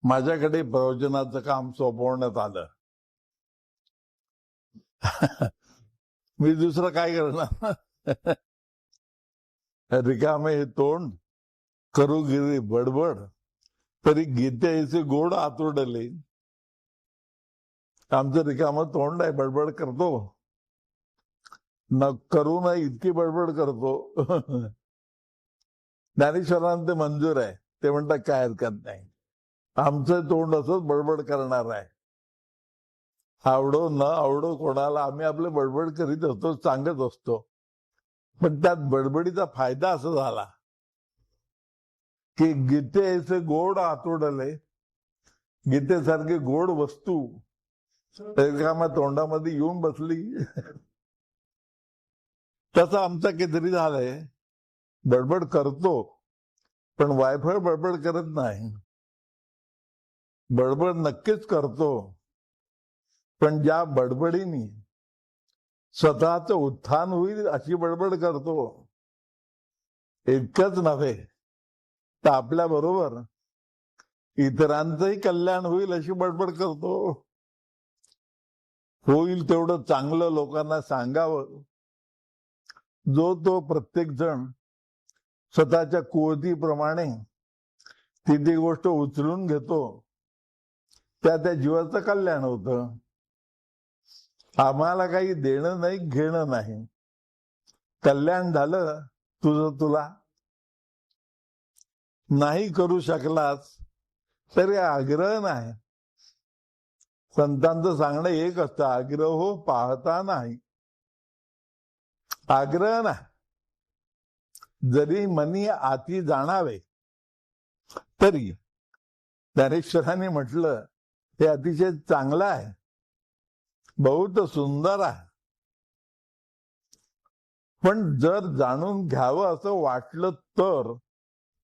माझ्याकडे प्रवचनाचं काम सोपवण्यात आलं. मी दुसरं काय करणार? रिकामे तोंड करू गिरी बडबड, तरी गीतेचे गोड आतुरडले. आमचं रिकामं तोंड आहे, बडबड करतो, न करू नये इतकी बडबड करतो. ज्ञानेश्वरांना ते मंजूर आहे, ते म्हणतात काय हरकत नाही, आमचं तोंड असंच बडबड करणार आहे. आवडो न आवडो कोणाला आम्ही आपलं बडबड करीत असतो, सांगत असतो. पण त्यात बडबडीचा फायदा असा झाला की गीतेचे गोड आतुरडले, गीतेसारखी गोड वस्तू रिकाम्या तोंडामध्ये येऊन बसली. तसं आमचं काहीतरी झालंय, बडबड करतो पण वायफळ बडबड करत नाही. बडबड नक्कीच करतो, पण ज्या बडबडीने स्वतःचं उत्थान होईल अशी बडबड करतो. इतकंच नव्हे तर आपल्या बरोबर इतरांचंही कल्याण होईल अशी बडबड करतो. होईल तेवढं चांगलं लोकांना सांगावं. जो तो प्रत्येक जण स्वतःच्या कुवतीप्रमाणे ती गोष्ट उचलून घेतो, त्या जीवाचं कल्याण होतं. आम्हाला काही देणं नाही घेणं नाही, कल्याण झालं तुझं तुला. नाही करू शकलास तरी आग्रह नाही. संतांचं सांगणं एक असतं, आग्रह हो पाहता नाही. आग्रह नाही, जरी मनी आती जाणावे तरी ज्ञानेश्वरांनी म्हटलं हे अतिशय चांगलं आहे, बहुत सुंदर आहे. पण जर जाणून घ्यावं असं वाटलं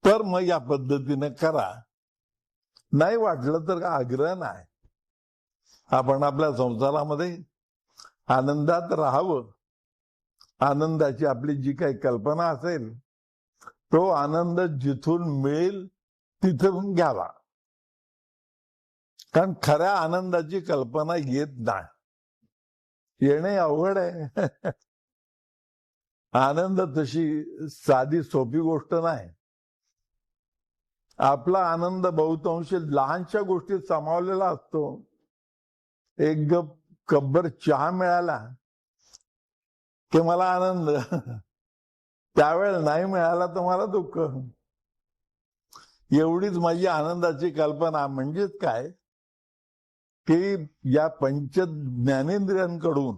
तर मग या पद्धतीने करा. नाही वाटलं तर आग्रह नाही. आपण आपल्या संसारामध्ये आनंदात राहावं. आनंदाची आपली जी काही कल्पना असेल तो आनंद जिथून मिळेल तिथून घ्यावा. कारण खऱ्या आनंदाची कल्पना येत नाही, येणे अवघड आहे. आनंद तशी साधी सोपी गोष्ट नाही. आपला आनंद बहुतांश लहानशा गोष्टीत सामावलेला असतो. एक कब्बर चहा मिळाला की मला आनंद, त्यावेळेला नाही मिळाला तर मला दुःख. एवढीच माझी आनंदाची कल्पना. म्हणजेच काय की या पंच ज्ञानेंद्रियांकडून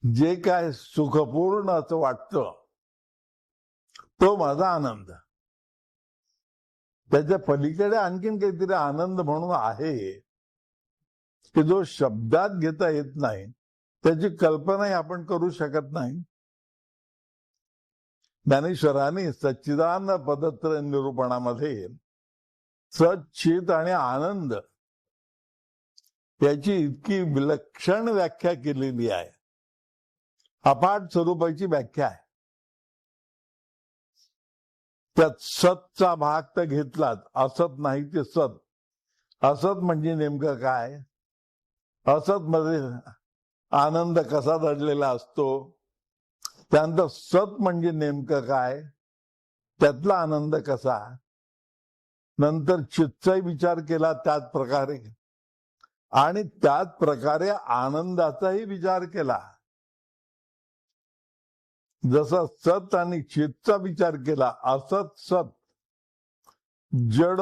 जे काय सुखपूर्ण असं वाटतं तो माझा आनंद. त्याच्या पलीकडे आणखीन काहीतरी आनंद म्हणून आहे की जो शब्दात घेता येत नाही, त्याची कल्पनाही आपण करू शकत नाही. ज्ञानेश्वरांनी सच्चिदानंद पदत्र निरूपणामध्ये सच्चित आणि आनंद याची इतकी विलक्षण व्याख्या केलेली आहे. अफाट स्वरूपाची व्याख्या आहे. त्यात सतचा भाग तर घेतलाच, असत नाही ते सत. असत म्हणजे नेमकं काय? असत मध्ये आनंद कसा दडलेला असतो, त्यानंतर सत म्हणजे नेमकं काय, त्यातला आनंद कसा. नंतर चित्तचाही विचार केला त्याच प्रकारे, आणि त्याच प्रकारे आनंदाचाही विचार केला. जसा सत आणि चित्तचा विचार केला, असत सत जड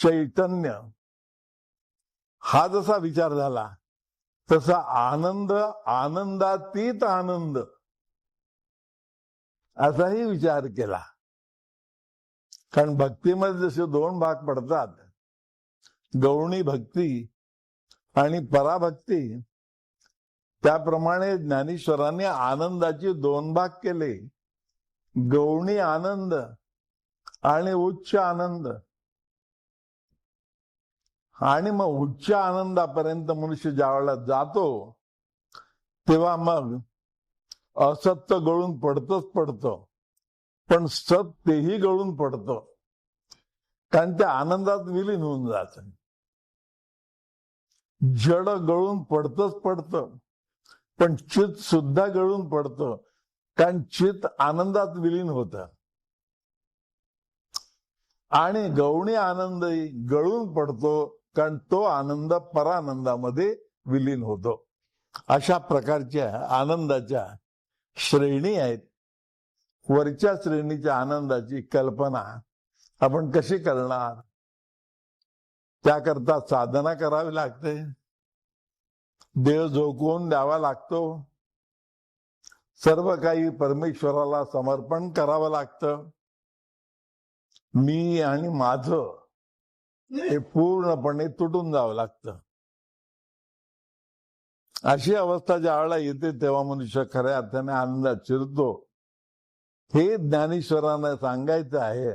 चैतन्य हा जसा विचार झाला, तसा आनंद आनंदातीत आनंद असाही विचार केला. कारण भक्तीमध्ये जसे दोन भाग पडतात, गौणी भक्ती आणि पराभक्ती, त्याप्रमाणे ज्ञानेश्वरांनी आनंदाचे दोन भाग केले, गौणी आनंद आणि उच्च आनंद. आणि मग उच्च आनंदापर्यंत मनुष्य ज्यावेळेला जातो तेव्हा मग असत्य गळून पडतच पडतं, पण सत तेही गळून पडतं. कारण त्या आनंदात विलीन होऊन जात. जड गळून पडतच पडतं, पण चित सुद्धा गळून पडतं, कारण चित आनंदात विलीन होतं. आणि गौणी आनंद गळून पडतो, कारण तो आनंद परानंदामध्ये विलीन होतो. अशा प्रकारच्या आनंदाच्या श्रेणी आहेत. वरच्या श्रेणीच्या आनंदाची कल्पना आपण कशी करणार? त्याकरता साधना करावी लागते, देव झोकवून द्यावा लागतो, सर्व काही परमेश्वराला समर्पण करावं लागतं. मी आणि माझं हे पूर्णपणे तुटून जावं लागतं. अशी अवस्था ज्या वेळेला येते तेव्हा मनुष्य खऱ्या अर्थाने आनंदात शिरतो. हे ज्ञानेश्वरांना सांगायचं आहे.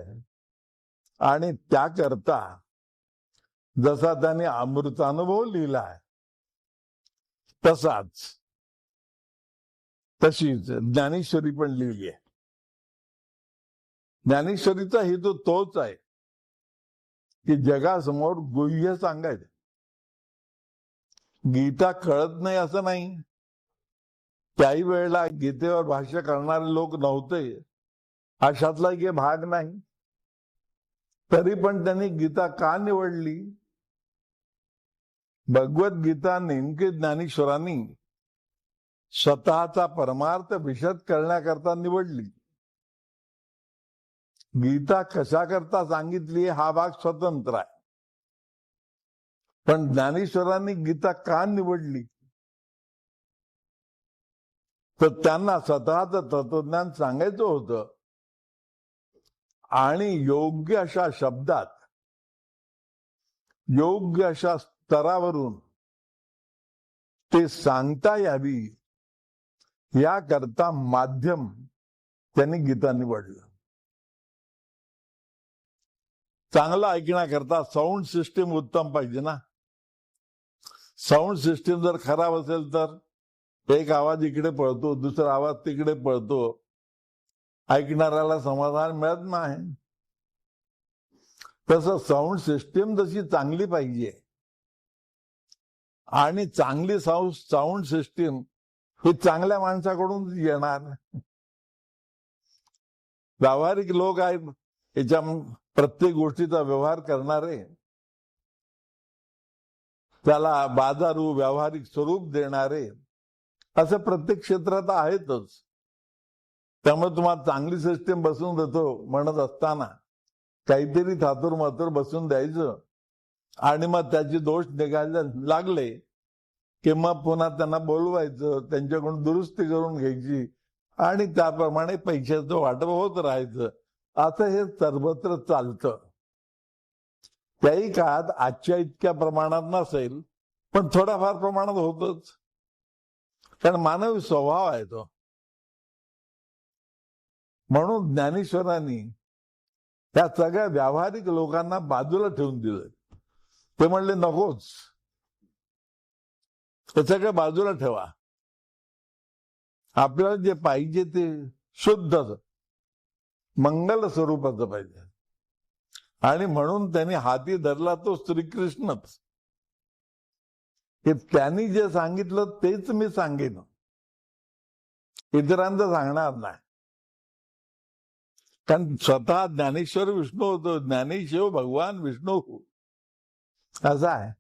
आणि त्याकरता जसा त्याने अमृतानुभव लिहिलाय तशीच ज्ञानेश्वरी पण लिहिली आहे. ज्ञानेश्वरीचा हेतू तोच आहे की जगासमोर गुह्य सांगायचं. गीता कळत नाही असं नाही. त्याही वेळेला गीतेवर भाष्य करणारे लोक नव्हते, अशातला एक भाग नाही. तरी पण त्यांनी गीता का निवडली? भगवद्गीता नेमकी ज्ञानेश्वरांनी स्वतःचा परमार्थ विशद करण्याकरता निवडली. गीता कशा करता सांगितली हा भाग स्वतंत्र आहे, पण ज्ञानेश्वरांनी गीता का निवडली? तर त्यांना स्वतःचं तत्वज्ञान सांगायचं होतं आणि योग्य अशा शब्दात, योग्य अशा स्तरावरून ते सांगता यावी याकरता माध्यम त्यांनी गीता निवडलं. चांगलं ऐकण्याकरता साऊंड सिस्टीम उत्तम पाहिजे ना. साऊंड सिस्टीम जर खराब असेल तर एक आवाज इकडे पळतो, दुसरा आवाज तिकडे पळतो, ऐकणाऱ्याला समाधान मिळत नाही. तसं साऊंड सिस्टीम जशी चांगली पाहिजे आणि चांगली साऊंड सिस्टीम ही चांगल्या माणसाकडून येणार. व्यावहारिक लोक आहेत, याच्या प्रत्येक गोष्टीचा व्यवहार करणारे, त्याला बाजारू व्यावहारिक स्वरूप देणारे, असं प्रत्येक क्षेत्रात आहेतच. त्यामुळे तुम्हाला चांगली सिस्टीम बसून देतो म्हणत असताना काहीतरी थातूर मातूर बसून द्यायचं आणि मग त्याचे दोष निघायला लागले की मग पुन्हा त्यांना बोलवायचं, त्यांच्याकडून दुरुस्ती करून घ्यायची आणि त्याप्रमाणे पैशाचं वाटप होत राहायचं. असं हे सर्वत्र चालतं. त्याही काळात आजच्या इतक्या प्रमाणात नसेल, पण थोड्याफार प्रमाणात होतच, कारण मानवी स्वभाव आहे तो. म्हणून ज्ञानेश्वरांनी त्या सगळ्या व्यावहारिक लोकांना बाजूला ठेवून दिलं. ते म्हणले नकोच, हे सगळं बाजूला ठेवा. आपल्याला जे पाहिजे ते शुद्ध मंगल स्वरूपाचं पाहिजे. आणि म्हणून त्यांनी हाती धरला तो श्रीकृष्णच. हे त्यांनी जे सांगितलं तेच मी सांगेन, इतरांचं सांगणार नाही. कारण स्वतः ज्ञानेश्वर विष्णू होतो. ज्ञानेश्वर भगवान विष्णू असं आहे.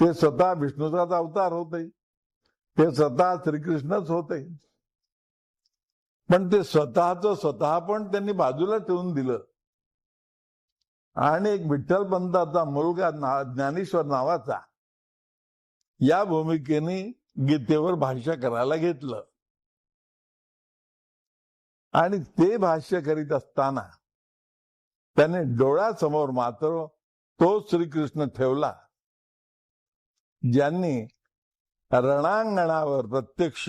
ते स्वतः विष्णूचाच अवतार होते, ते स्वतः श्रीकृष्णच होते. पण ते स्वतः पण त्यांनी बाजूला ठेवून दिलं आणि एक विठ्ठलपंताचा मुलगा ज्ञानेश्वर नावाचा या भूमिकेने गीतेवर भाष्य करायला घेतलं. आणि ते भाष्य करीत असताना त्याने डोळ्यासमोर मात्र तो श्रीकृष्ण ठेवला ज्यांनी रणांगणावर प्रत्यक्ष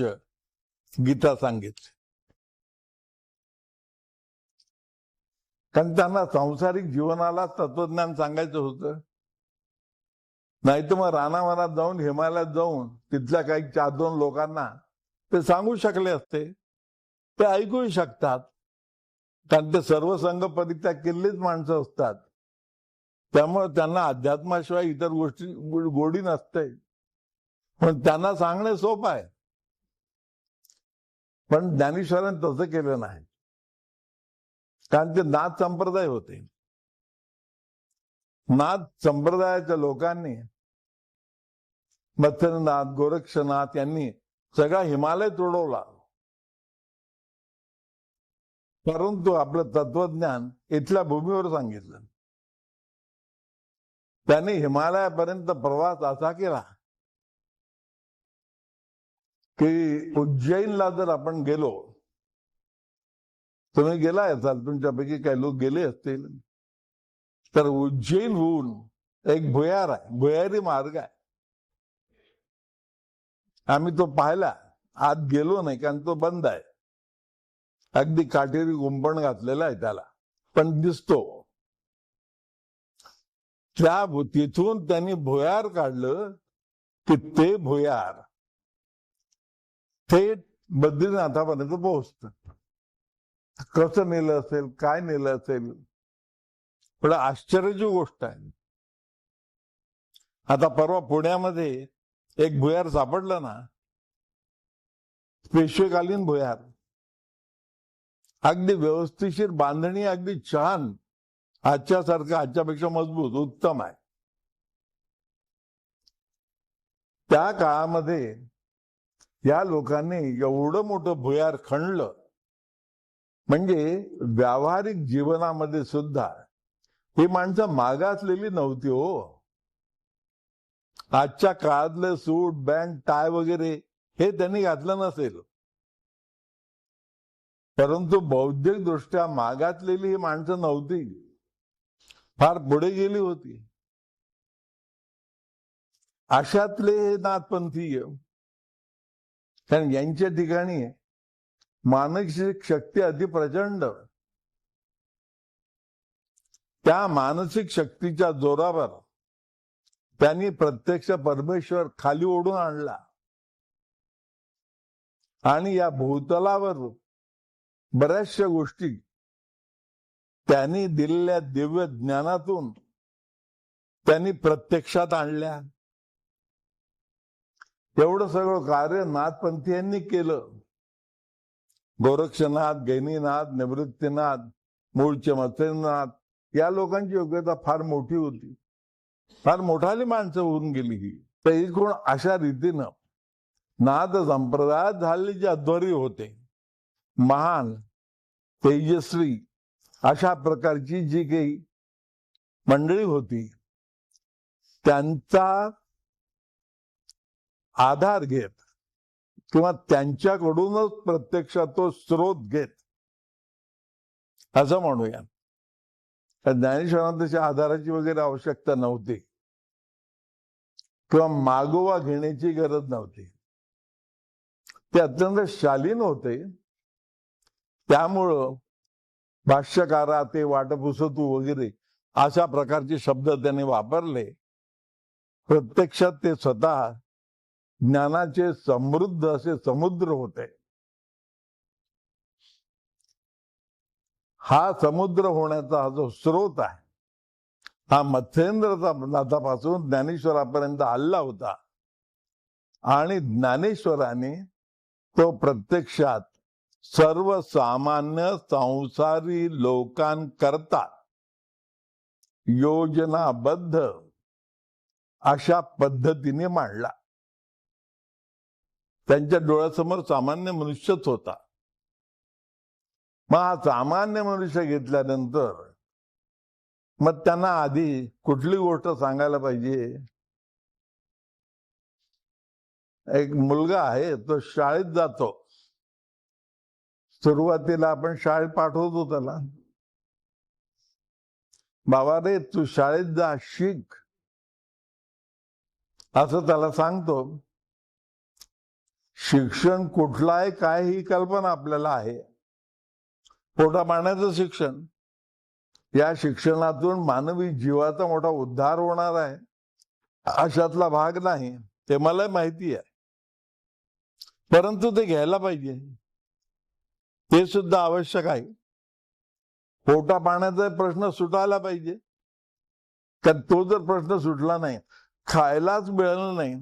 गीता सांगितली. कारण त्यांना सांसारिक जीवनाला तत्वज्ञान सांगायचं होतं. नाही तर मग रानावनात जाऊन, हिमालयात जाऊन तिथल्या काही 4-2 लोकांना ते सांगू शकले असते. ते ऐकूही शकतात, कारण ते सर्व संघ परित्याग केलेलीच माणसं असतात. त्यामुळे त्यांना अध्यात्माशिवाय इतर गोष्टी गोडी नसते. पण त्यांना सांगणे सोपं आहे. पण ज्ञानेश्वरांनी तसं केलं नाही, कारण ते नाथ संप्रदाय होते. नाथ संप्रदायाच्या लोकांनी, मत्स्यनाथ, गोरक्षनाथ यांनी सगळा हिमालय तुडवला, परंतु आपलं तत्वज्ञान इथल्या भूमीवर सांगितलं. त्यांनी हिमालयापर्यंत प्रवास असा केला की उज्जैनला जर आपण गेलो, तुम्ही गेला असाल, तुमच्यापैकी काही लोक गेले असतील, तर उज्जैनहून एक भुयार आहे, भुयारी मार्ग आहे. आम्ही तो पाहिला, आत गेलो नाही कारण तो बंद आहे. अगदी काटेरी गुंपण घातलेला आहे त्याला, पण दिसतो. तिथून त्यांनी भुयार काढलं की ते भुयार थेट बद्रीनाथापर्यंत पोहोचत. कसं नेलं असेल, काय नेलं असेल, पण आश्चर्याची गोष्ट आहे. आता परवा पुण्यामध्ये एक भुयार सापडलं ना, पेशवेकालीन भुयार, अगदी व्यवस्थिशीर बांधणी, अगदी छान, आजच्यासारखं, आजच्यापेक्षा मजबूत, उत्तम आहे. त्या काळामध्ये या लोकांनी एवढं मोठं भुयार खणलं, म्हणजे व्यावहारिक जीवनामध्ये सुद्धा ही माणसं मागासलेली नव्हती हो. आजच्या काळातले सूट, बँड, टाय वगैरे हे त्यांनी घातलं नसेल, परंतु बौद्धिक दृष्ट्या मागासलेली ही माणसं नव्हती, फार पुढे गेली होती. अशातले हे नाथपंथीय, कारण यांच्या ठिकाणी मानसिक शक्ती अति प्रचंड. त्या मानसिक शक्तीच्या जोरावर त्यांनी प्रत्यक्ष परमेश्वर खाली ओढून आणला आणि या भूतलावर बऱ्याचशा गोष्टी त्यांनी दिलेल्या दिव्य ज्ञानातून त्यांनी प्रत्यक्षात आणल्या. एवढं सगळं कार्य नाथपंथीयांनी केलं. गोरक्षनाथ, गैनीनाथ, निवृत्तीनाथ, मूळचे मत्स्यनाथ या लोकांची योग्यता फार मोठी होती, फार मोठाली माणसं होऊन गेली ही. तर एकूण अशा रीतीनं नाथ संप्रदायात झालेले जे अध्वर्य होते, महान, तेजस्वी अशा प्रकारची जी काही मंडळी होती, त्यांचा आधार घेत किंवा त्यांच्याकडूनच प्रत्यक्षात तो स्रोत घेत, असं म्हणूया. ज्ञानेश्वरांना त्याच्या आधाराची वगैरे आवश्यकता नव्हती किंवा मागोवा घेण्याची गरज नव्हती. ते अत्यंत शालीन होते. त्यामुळं भाष्यकारा, ते वाटपुसतू वगैरे अशा प्रकारचे शब्द त्यांनी वापरले. प्रत्यक्षात ते स्वतः ज्ञानाचे समृद्ध असे समुद्र होते. हा समुद्र होण्याचा हा जो स्रोत आहे, हा मत्स्येंद्रचा नाथापासून ज्ञानेश्वरापर्यंत हल्ला होता आणि ज्ञानेश्वराने तो प्रत्यक्षात सर्वसामान्य संसारी लोकांकरता योजनाबद्ध अशा पद्धतीने मांडला. त्यांच्या डोळ्यासमोर सामान्य मनुष्यच होता. मग हा सामान्य मनुष्य घेतल्यानंतर मग त्यांना आधी कुठली गोष्ट सांगायला पाहिजे. एक मुलगा आहे, तो शाळेत जातो. सुरुवातीला आपण शाळेत पाठवतो त्याला, बाबा रे तू शाळेत जा, शिक, असं त्याला सांगतो. शिक्षण कुठलं आहे काय ही कल्पना आपल्याला आहे. पोटा पाण्याचं शिक्षण, या शिक्षणातून मानवी जीवाचा मोठा उद्धार होणार आहे अशातला भाग नाही, ते मला माहिती आहे. परंतु ते घ्यायला पाहिजे, ते सुद्धा आवश्यक आहे. पोटा पाण्याचा प्रश्न सुटायला पाहिजे, कारण तो जर प्रश्न सुटला नाही, खायलाच मिळालं नाही,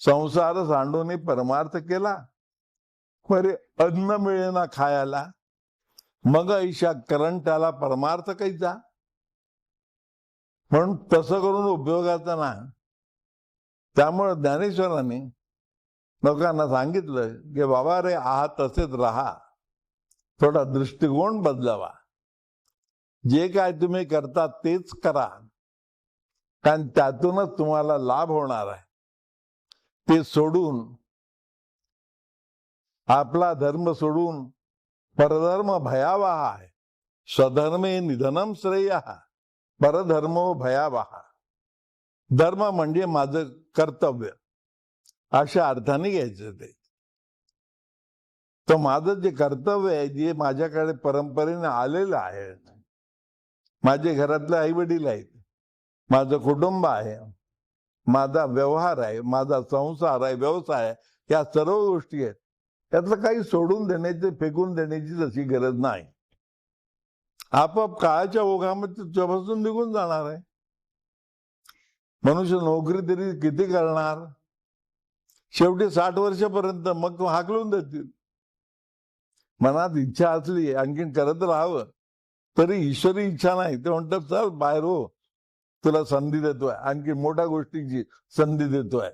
संसार सांडून परमार्थ केला, खरे अन्न मिळेना खायला, मग ऐशा करण त्याला परमार्थ कैसा. म्हणून तसं करून उपयोगाचा ना. त्यामुळे ज्ञानेश्वरांनी लोकांना सांगितलं की बाबा रे, आहात तसेच राहा, थोडा दृष्टिकोन बदलावा, जे काय तुम्ही करता तेच करा, कारण त्यातूनच तुम्हाला लाभ होणार आहे. ते सोडून, आपला धर्म सोडून परधर्म भयावह आहे. स्वधर्मे निधनम श्रेय, परधर्मो भयावह. धर्म म्हणजे माझं कर्तव्य अशा अर्थाने घ्यायचं. ते तर माझं जे कर्तव्य आहे, जे माझ्याकडे परंपरेने आलेलं आहे, माझे घरातले आई वडील आहेत, माझं कुटुंब आहे, माझा व्यवहार आहे, माझा संसार आहे, व्यवसाय आहे, या सर्व गोष्टी आहेत. त्यातलं काही सोडून देण्याची, फेकून देण्याची तशी गरज नाही. आपोआप काळाच्या ओघामध्ये तुझ्यापासून निघून जाणार आहे. मनुष्य नोकरी तरी किती करणार, शेवटी 60 वर्षापर्यंत, मग तो हाकलून देतील. मनात इच्छा असली आणखीन करत राहावं, तरी ईश्वरी इच्छा नाही. ते म्हणतात चल बाहेर हो, तुला संधी देतोय, आणखी मोठ्या गोष्टीची संधी देतोय.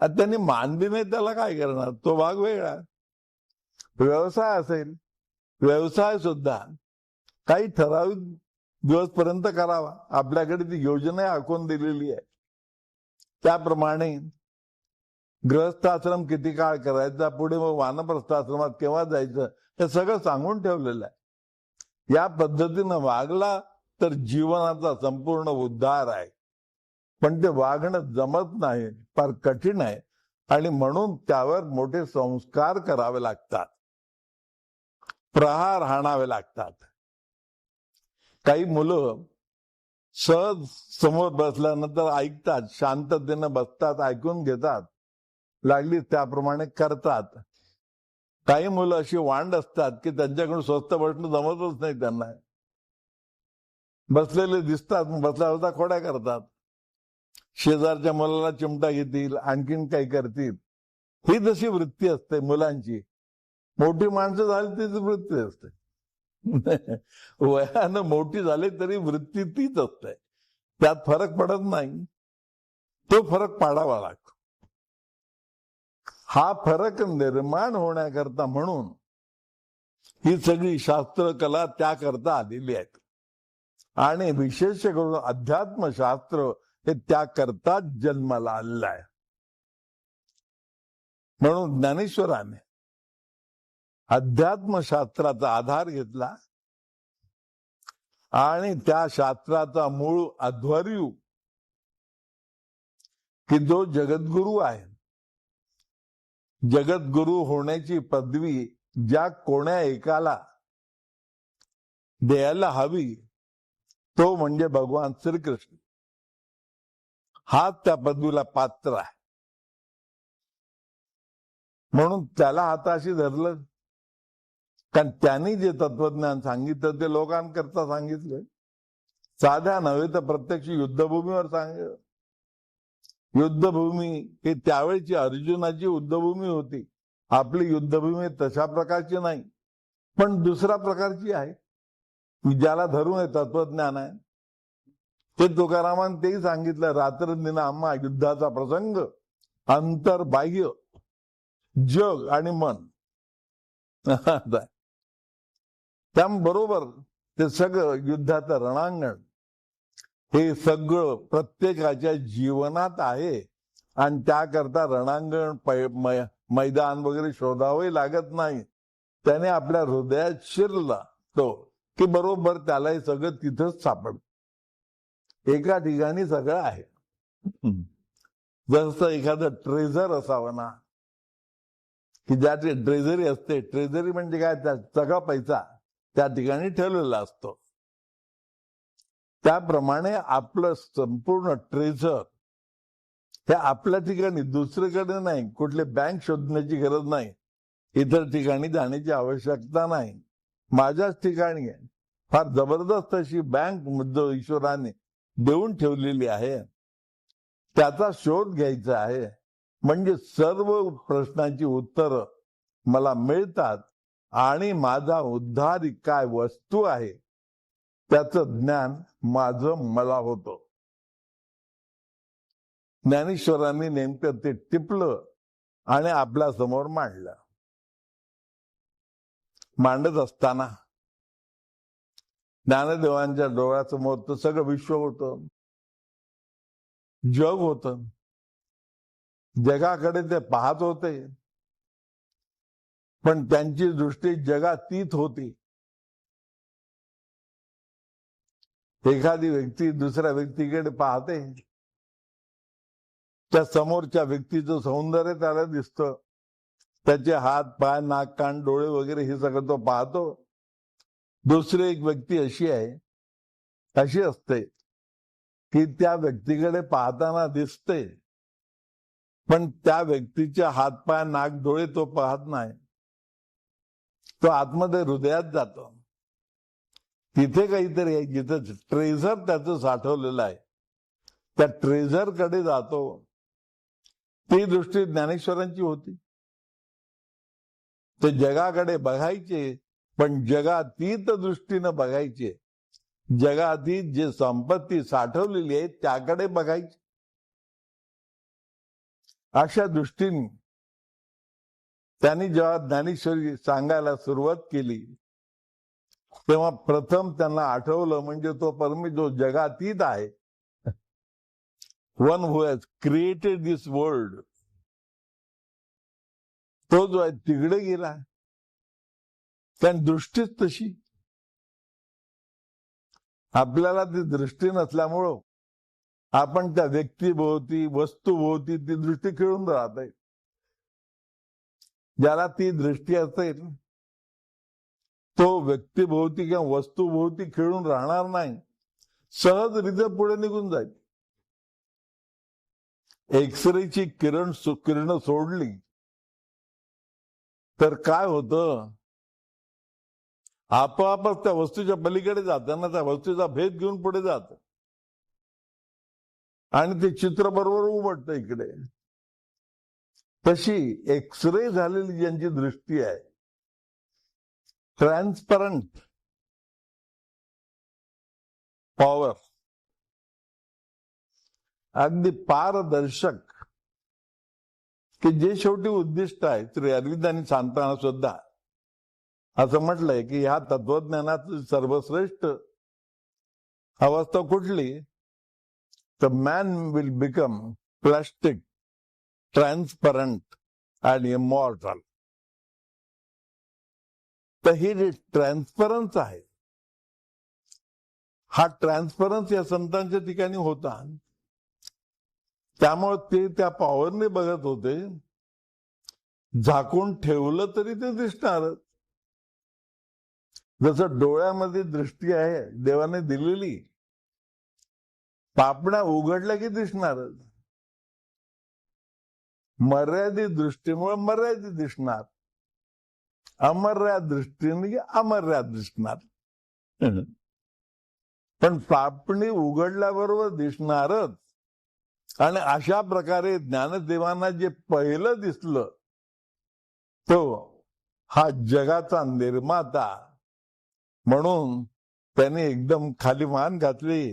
आता त्यांनी मानली नाही, त्याला काय करणार, तो भाग वेगळा. व्यवसाय असेल, व्यवसाय सुद्धा काही ठराविक दिवसपर्यंत करावा. आपल्याकडे ती योजना आखून दिलेली आहे. त्याप्रमाणे गृहस्थाश्रम किती काळ करायचा, पुढे मग वानप्रस्थाश्रमात केव्हा जायचं, हे सगळं सांगून ठेवलेलं आहे. या पद्धतीनं वागला तर जीवनाचा संपूर्ण उद्धार आहे. पण ते वागणं जमत नाही, फार कठीण आहे. आणि म्हणून त्यावर मोठे संस्कार करावे लागतात, प्रहार हाणावे लागतात. काही मुलं सहज समोर बसल्यानंतर ऐकतात, शांततेनं बसतात, ऐकून घेतात, लागली त्याप्रमाणे करतात. काही मुलं अशी वांड असतात की त्यांच्याकडून स्वस्त बसणं जमतच नाही. त्यांना बसलेले दिसतात, बसल्या होता खोड्या करतात, शेजारच्या मुलाला चिमटा घेतील, आणखीन काही करतील. ही जशी वृत्ती असते मुलांची. मोठी माणसं झाली तीच वृत्ती असते. वयानं मोठी झाली तरी वृत्ती तीच असते, त्यात फरक पडत नाही. तो फरक पाडावा लागतो. हा फरक निर्माण होण्याकरता म्हणून ही सगळी शास्त्र कला त्याकरता आलेली आहेत. आणि विशेष करून अध्यात्मशास्त्र हे त्याकरता जन्माला आलेलं आहे. म्हणून ज्ञानेश्वराने अध्यात्मशास्त्राचा आधार घेतला आणि त्या शास्त्राचा मूळ अध्वर्यू की जो जगद्गुरु आहे, जगद्गुरु होण्याची पदवी ज्या कोण्या एकाला द्यायला हवी, तो म्हणजे भगवान श्रीकृष्ण. हा त्या पदवीला पात्र आहे. म्हणून त्याला हाताशी धरलं, कारण त्यांनी जे तत्वज्ञान सांगितलं ते लोकांकरता सांगितलं. साध्या नव्हे तर प्रत्यक्ष युद्धभूमीवर सांगितलं. युद्धभूमी ही त्यावेळची अर्जुनाची युद्धभूमी होती. आपली युद्धभूमी तशा प्रकारची नाही, पण दुसऱ्या प्रकारची आहे, ज्याला धरून हे तत्वज्ञान आहे. ते तुकारामाने तेही सांगितलं, रात्रंदिन आम्हा युद्धाचा प्रसंग, अंतर बाह्य जग आणि मन. त्याबरोबर ते सगळं युद्धाचं रणांगण हे सगळं प्रत्येकाच्या जीवनात आहे. आणि त्याकरता रणांगण मैदान वगैरे शोधावे लागत नाही. त्याने आपल्या हृदयात शिरला तो की बरोबर त्याला हे सगळं तिथंच सापडत. एका ठिकाणी सगळं आहे. जसं एखादं ट्रेझर असावं ना, की ज्या ट्रेझरी असते, ट्रेझरी म्हणजे काय, त्या सगळा पैसा त्या ठिकाणी ठेवलेला असतो. त्याप्रमाणे आपलं संपूर्ण ट्रेझर हे आपल्या ठिकाणी, दुसरीकडे नाही. कुठले बँक शोधण्याची गरज नाही, इतर ठिकाणी जाण्याची आवश्यकता नाही, माझ्याच ठिकाणी आहे. फार जबरदस्त अशी बँक ईश्वराने देऊन ठेवलेली आहे, त्याचा शोध घ्यायचा आहे. म्हणजे सर्व प्रश्नांची उत्तरं मला मिळतात आणि माझा उद्धार काय वस्तू आहे त्याचं ज्ञान माझं मला होतं. ज्ञानेश्वरांनी नेमकं ते टिपलं आणि आपल्या समोर मांडलं. मांडत असताना ज्ञानदेवांच्या डोळ्यासमोर तर सगळं विश्व होतं, जग होतं. जगाकडे ते पाहत होते, पण त्यांची दृष्टी जगातीत होती. एखादी व्यक्ती दुसऱ्या व्यक्तीकडे पाहते, त्या समोरच्या व्यक्तीचं सौंदर्य त्याला दिसतं, त्याचे हात पाय नाक कान डोळे वगैरे हे सगळं तो पाहतो. दुसरी एक व्यक्ती अशी असते की त्या व्यक्तीकडे पाहताना दिसते, पण त्या व्यक्तीच्या हातपाय नाक डोळे तो पाहत नाही. तो आतमध्ये हृदयात जातो. तिथे काहीतरी आहे, जिथं ट्रेझर त्याचं साठवलेलं आहे, त्या ट्रेझर कडे जातो. ती दृष्टी ज्ञानेश्वरांची होती. ते जगाकडे बघायचे, पण जगातीत दृष्टीनं बघायचे. जगातीत जे संपत्ती साठवलेली आहे त्याकडे बघायची. अशा दृष्टीने त्यांनी जेव्हा ज्ञानेश्वरी सांगायला सुरुवात केली, तेव्हा प्रथम त्यांना आठवलं म्हणजे तो जो जगातीत आहे, one who has created this world, तो जो आहे तिकडे गेला. कारण दृष्टीच तशी. आपल्याला ती दृष्टी नसल्यामुळं आपण त्या व्यक्तीभोवती वस्तूभोवती ती दृष्टी खेळून राहते. ज्याला ती दृष्टी असेल तो व्यक्तीभोवती किंवा वस्तूभोवती खेळून राहणार नाही, सहजरित्या पुढे निघून जाईल. एक्सरेची किरण सोडली तर काय होतं, आपोआपच त्या वस्तूच्या पलीकडे जाताना त्या वस्तूचा भेद घेऊन पुढे जात आणि ते चित्र बरोबर उमटतं इकडे. तशी एक्सरे झालेली ज्यांची दृष्टी आहे, ट्रान्सपरंट पॉवर, अगदी पारदर्शक, की जे शेवटी उद्दिष्ट आहे. श्री अरविंदांनी सांगताना सुद्धा असं म्हटलंय की ह्या तत्वज्ञानाची सर्वश्रेष्ठ अवस्था कुठली, तर man will become plastic, transparent आणि इमॉर्टल. तर ही जे ट्रान्सपरन्स आहे, हा ट्रान्सपरन्स या संतांच्या ठिकाणी होता. त्यामुळे ते त्या पॉवरने बघत होते. झाकून ठेवलं तरी ते दिसणारच. जसं डोळ्यामध्ये दृष्टी आहे देवाने दिलेली, पापण्या उघडल्या की दिसणारच. मर्यादित दृष्टीमुळे मर्यादित दिसणार, अमर्याद दृष्टीने अमर्याद दिसणार. पण पापणी उघडल्याबरोबर दिसणारच. आणि अशा प्रकारे ज्ञानदेवांना जे पहिलं दिसलं, तो हा जगाचा निर्माता. म्हणून त्याने एकदम खाली मान घातली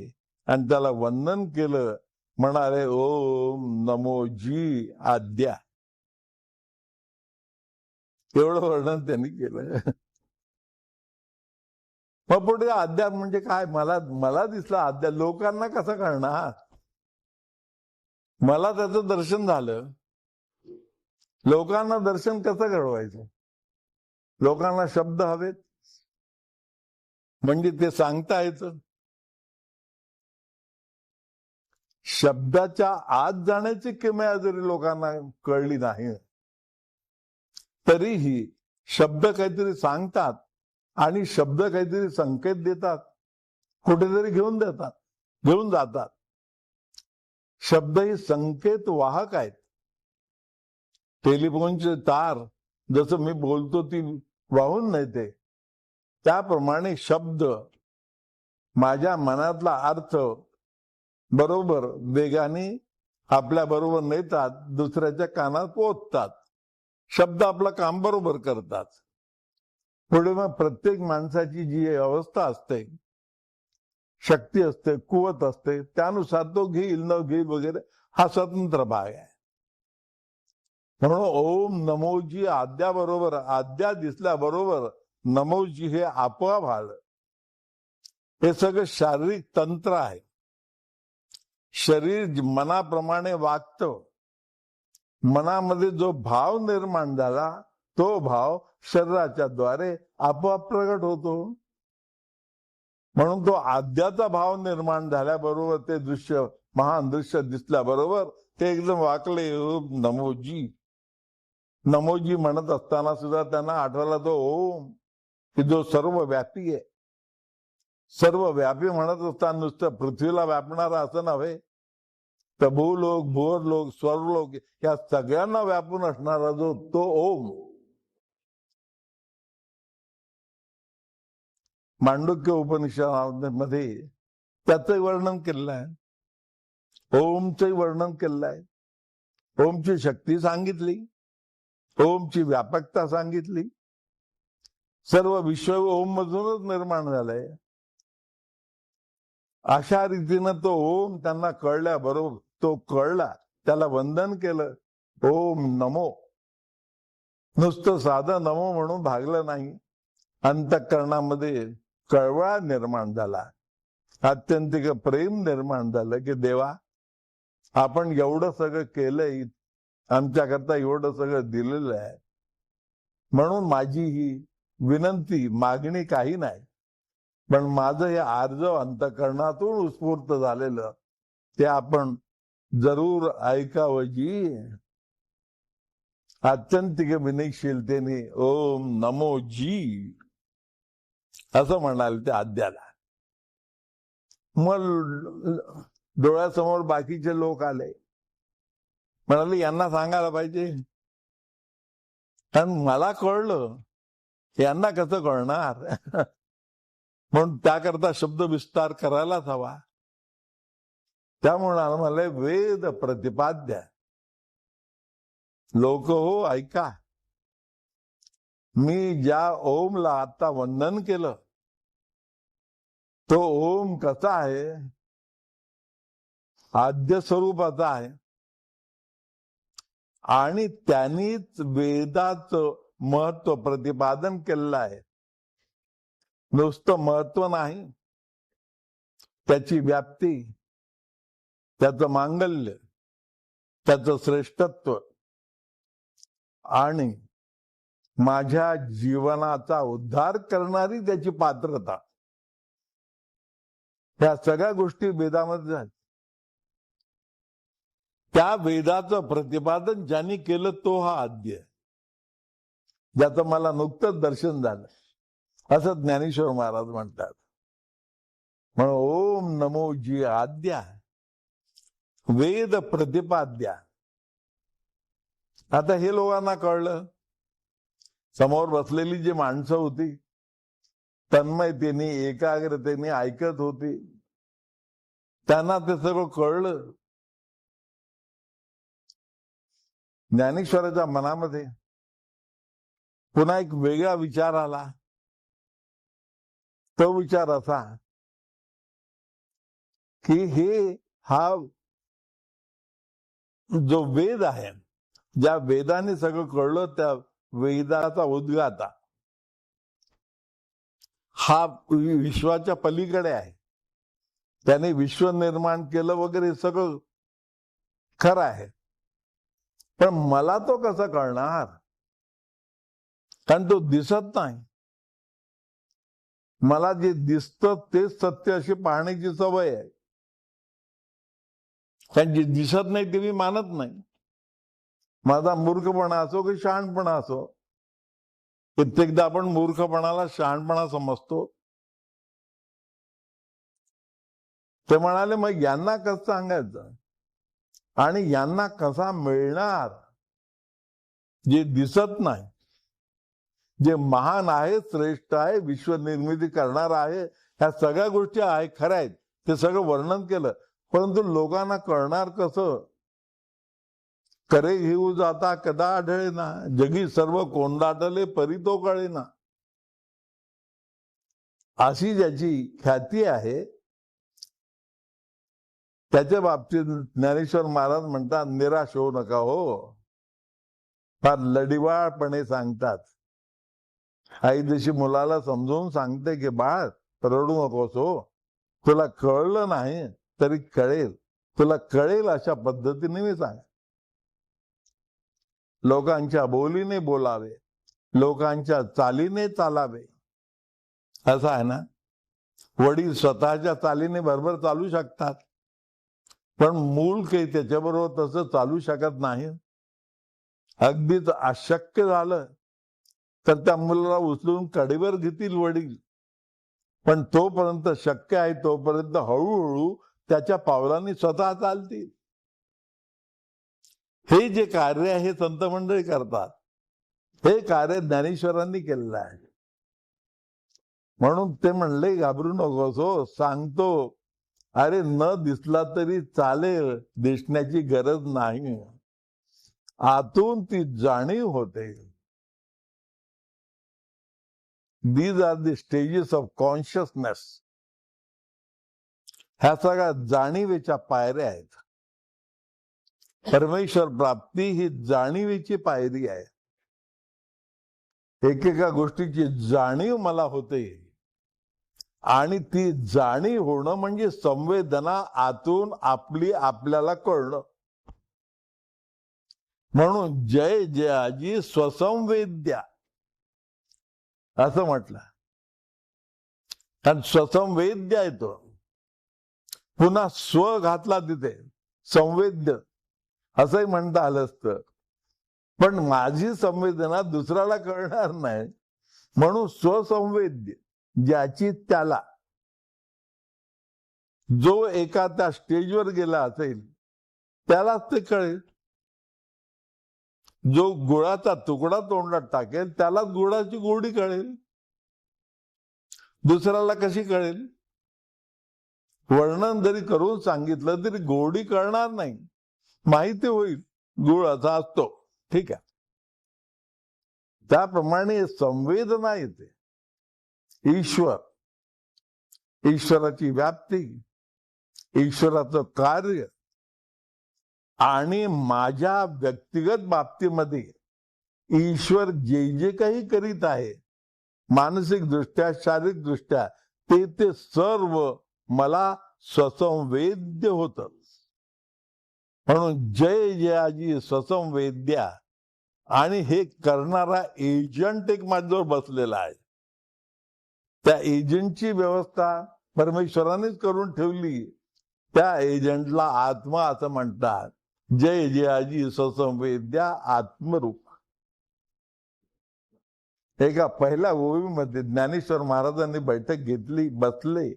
आणि त्याला वंदन केलं. म्हणाले, ओम नमो जी आद्या. एवढं वर्णन त्यांनी केलं. मग पुढे आद्या म्हणजे काय, मला दिसला आद्या, लोकांना कसं कळणार. मला त्याचं दर्शन झालं, लोकांना दर्शन कसं घडवायचं. लोकांना शब्द हवेत म्हणजे ते सांगता येतं. शब्दाच्या आत जाण्याची किमया जरी लोकांना कळली नाही, तरीही शब्द काहीतरी सांगतात आणि शब्द काहीतरी संकेत देतात, कुठेतरी घेऊन जातात. शब्द ही संकेत वाहक आहेत. टेलिफोनचे तार जसं मी बोलतो ती वाहून नेते, त्याप्रमाणे शब्द माझ्या मनातला अर्थ बरोबर वेगाने आपल्या बरोबर नेतात, दुसऱ्याच्या कानात पोहोचतात, शब्द आपलं काम बरोबर करतात. पुढे मग प्रत्येक माणसाची जी अवस्था असते, शक्ती असते, कुवत असते, त्यानुसार तो घेईल न घेईल वगैरे हा स्वतंत्र भाग आहे. म्हणून ओम नमोजी आद्या बरोबर, आद्या दिसल्याबरोबर नमोजी हे आपोआप आलं. हे सगळं शारीरिक तंत्र आहे. शरीर मनाप्रमाणे वागतं. मनामध्ये जो भाव निर्माण झाला तो भाव शरीराच्या द्वारे आपोआप प्रगट होतो. म्हणून तो आद्याचा भाव निर्माण झाल्याबरोबर ते दृश्य, महान दृश्य दिसल्याबरोबर ते एकदम वाकले. नमोजी नमोजी म्हणत असताना सुद्धा त्यांना आठवला तो ओम, की जो सर्व व्यापी आहे. सर्व व्यापी म्हणत असताना नुसतं पृथ्वीला व्यापणारा असं नव्हे, तर भूलोक, भुवरलोक, स्वर्गलोक या सगळ्यांना व्यापून असणारा जो तो ओम. मांडुक्य उपनिषदामध्ये त्याचंही वर्णन केलेलं आहे, ओमचंही वर्णन केलेलं आहे. ओमची शक्ती सांगितली, ओमची व्यापकता सांगितली. सर्व विश्व ओम मधूनच निर्माण झालंय. अशा रीतीनं तो ओम त्यांना कळल्याबरोबर तो कळला, त्याला वंदन केलं. ओम नमो. नुसतं साधं नमो म्हणून भागलं नाही, अंतःकरणामध्ये कळवळा निर्माण झाला, आत्यंतिक प्रेम निर्माण झालं की देवा आपण एवढं सगळं केलंय, आमच्याकरता एवढं सगळं दिलेलं आहे, म्हणून माझी ही विनंती मागणी काही नाही, पण माझं हे आर्जव अंतःकरणातून उत्स्फूर्त झालेलं ते आपण जरूर ऐकावं जी. आत्यंतिक विनयशीलतेने ओम नमो जी असं म्हणाले ते आद्याला. मग डोळ्यासमोर बाकीचे लोक आले, म्हणाले यांना सांगायला पाहिजे, कारण मला कळलं, यांना कसं कळणार. म्हणून त्याकरता शब्द विस्तार करायलाच हवा. त्यामुळे मला वेद प्रतिपाद्य लोक हो ऐका, मी ज्या ओमला आता वंदन केलं तो ओम कसा आहे, आद्य स्वरूपाचा आहे, आणि त्यांनीच वेदाचं महत्व प्रतिपादन केलेलं आहे. नुसतं महत्व नाही, त्याची व्याप्ती, त्याचं मांगल्य, त्याचं श्रेष्ठत्व आणि माझ्या जीवनाचा उद्धार करणारी त्याची पात्रता, या सगळ्या गोष्टी वेदामध्ये आहेत. त्या वेदाचं प्रतिपादन ज्यांनी केलं तो हा आद्य, ज्याचं मला नुकतंच दर्शन झालं, असं ज्ञानेश्वर महाराज म्हणतात. म्हणून ओम नमो जी आद्या वेद प्रतिपाद्या. आता हे लोकांना कळलं, समोर बसलेली जी माणसं होती तन्मयतेने एकाग्रतेने ऐकत होती, त्यांना ते सर्व कळलं. ज्ञानेश्वराच्या मनामध्ये पुन्हा एक वेगळा विचार आला. तो विचार असा की हा जो वेद आहे, ज्या वेदाने सगळं कळलं, त्या वेदाचा उद्गाता हा विश्वाच्या पलीकडे आहे. त्याने विश्व निर्माण केलं वगैरे सगळं खरं आहे, पण मला तो कसा कळणार, कारण तो दिसत नाही. मला जे दिसतं तेच सत्य अशी पाहण्याची सवय आहे, कारण जे दिसत नाही ते मी मानत नाही. माझा मूर्खपणा असो की शहाणपणा असो, कित्येकदा आपण मूर्खपणाला शहाणपणा समजतो. ते म्हणाले मग यांना कसं सांगायचं आणि यांना कसा मिळणार जे दिसत नाही, जे महान आहे, श्रेष्ठ आहे, विश्व निर्मिती करणार आहे, ह्या सगळ्या गोष्टी आहे, खऱ्या आहेत, ते सगळं वर्णन केलं. परंतु लोकांना कळणार कसं? करे घेऊ जाता कदा आढळेना, जगी सर्व कोंडाटले परी तो कळेना. अशी ज्याची ख्याती आहे त्याच्या बाबतीत ज्ञानेश्वर महाराज म्हणतात, निराश होऊ नका हो. फार लढिवाळपणे सांगतात. आई जशी मुलाला समजून सांगते की बाळ रडू नकोस हो, तुला कळलं नाही तरी कळेल, तुला कळेल अशा पद्धतीने मी सांग. लोकांच्या बोलीने बोलावे, लोकांच्या चालीने चालावे. असं आहे ना. वडील स्वतःच्या चालीने बरोबर चालू शकतात, पण मूल काही त्याच्याबरोबर तसं चालू शकत नाही. अगदीच अशक्य झालं तर त्या मुलाला उचलून कडेवर घेतील वडील, पण तोपर्यंत शक्य आहे तोपर्यंत हळूहळू त्याच्या पावलांनी स्वतः चालतील. हे जे कार्य आहे संत मंडळी करतात, हे कार्य ज्ञानेश्वरांनी केलेलं आहे. म्हणून ते म्हणले घाबरू नकोस हो, सांगतो. अरे न दिसला तरी चालेल, दिसण्याची गरज नाही. आतून ती जाणीव होते. These are the stages of consciousness. ह्या सगळ्या जाणीवेच्या पायऱ्या आहेत. परमेश्वर प्राप्ती ही जाणीवेची पायरी आहे. एकेका गोष्टीची जाणीव मला होते आणि ती जाणीव होणं म्हणजे संवेदना आतून आपली आपल्याला कळणं. म्हणून जय जयाजी स्वसंवेद्या असं म्हटलं. कारण स्वसंवेद्या येतो, पुन्हा स्व घातला तिथे, संवेद्य असंही म्हणता आलं असतं. पण माझी संवेदना दुसऱ्याला कळणार नाही, म्हणून स्वसंवेद्य, ज्याची त्याला. जो एका त्या स्टेजवर गेला असेल त्यालाच ते कळेल. जो गुळाचा तुकडा तोंडात टाकेल त्यालाच गुळाची गोडी कळेल, दुसऱ्याला कशी कळेल? वर्णन जरी करून सांगितलं तरी गोडी कळणार नाही. माहिती होईल गुळ असा असतो, ठीक आहे. त्याप्रमाणे संवेदना येते. ईश्वर, ईश्वराची व्याप्ती, ईश्वराचं कार्य आणि माझ्या व्यक्तिगत बाबतीमध्ये ईश्वर जे जे काही करीत आहे मानसिक दृष्ट्या, शारीरिक दृष्ट्या, ते सर्व मला स्वसंवेद्य होत. म्हणून जय जयाजी स्वसंवेद्या. आणि हे करणारा एजंट एक माझ्याजवळ बसलेला आहे. त्या एजंटची व्यवस्था परमेश्वरानेच करून ठेवली. त्या एजंटला आत्मा असं म्हणतात. जय जयाजी स्वसंवेद्या आत्मरूप. एका पहिल्या ओवीमध्ये ज्ञानेश्वर महाराजांनी बैठक घेतली, बसले,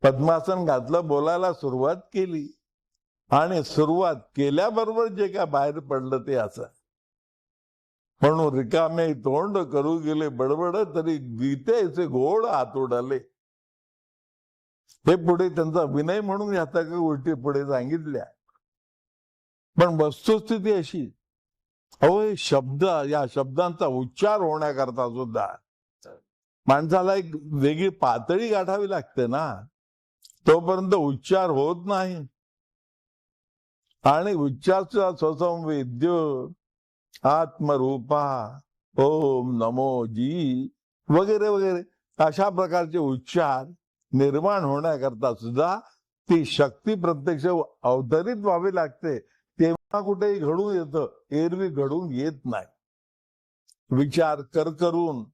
पद्मासन घातलं, बोलायला सुरुवात केली. आणि सुरुवात केल्याबरोबर जे काय बाहेर पडलं ते असं. म्हणून रिकामे तोंड करू गेले बडबड, तरी गीतेचे गोड हात उडाले. हे पुढे त्यांचा विनय म्हणून ह्या सगळ्या गोष्टी पुढे सांगितल्या. पण वस्तुस्थिती अशी, अहो हे शब्द, या शब्दांचा उच्चार होण्याकरता सुद्धा माणसाला एक वेगळी पातळी गाठावी लागते ना. तोपर्यंत उच्चार होत नाही. आणि उच्चारचा स्वसंवेद्य आत्मरूपा ओम नमो जी वगैरे वगैरे अशा प्रकारचे उच्चार निर्माण होण्याकरता सुद्धा ती शक्ती प्रत्यक्ष अवतरित व्हावी लागते. तेव्हा कुठेही घडून येतं, एरवी घडून येत नाही. विचार करून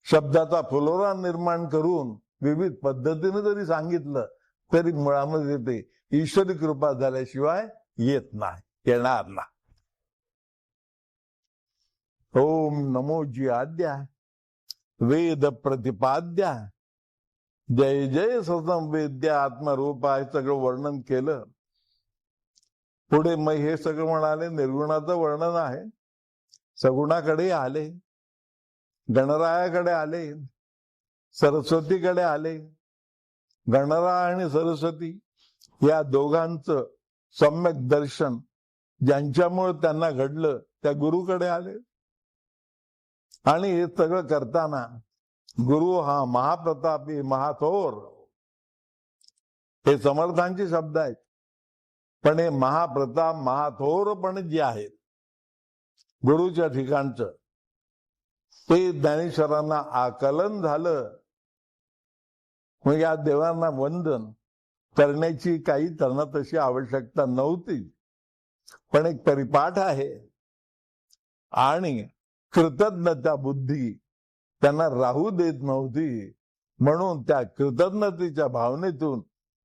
शब्दाचा फुलोरा निर्माण करून विविध पद्धतीने जरी सांगितलं तरी मुळामध्ये ते ईश्वरी कृपा झाल्याशिवाय येत नाही, येणार ना. ओम नमो जी आद्या वेद प्रतिपाद्या जय जय स्वसंवेद्या आत्मरूपा. हे सगळं वर्णन केलं. पुढे मग हे सगळं म्हणाले निर्गुणाचं वर्णन आहे. सगुणाकडे आले, गणरायाकडे आले, सरस्वतीकडे आले. गणराय आणि सरस्वती या दोघांचं सम्यक दर्शन ज्यांच्यामुळे त्यांना घडलं त्या गुरुकडे आले. आणि हे सगळं करताना गुरु हा महाप्रतापी महाथोर, हे समर्थांचे शब्द आहेत. पण हे महाप्रताप महाथोर पण जे आहेत गुरुच्या ठिकाणचं, ते ज्ञानेश्वरांना आकलन झालं. मग या देवांना वंदन करण्याची काही त्यांना तशी आवश्यकता नव्हती, पण एक परिपाठ आहे आणि कृतज्ञता बुद्धी त्यांना राहू देत नव्हती. म्हणून त्या कृतज्ञतेच्या भावनेतून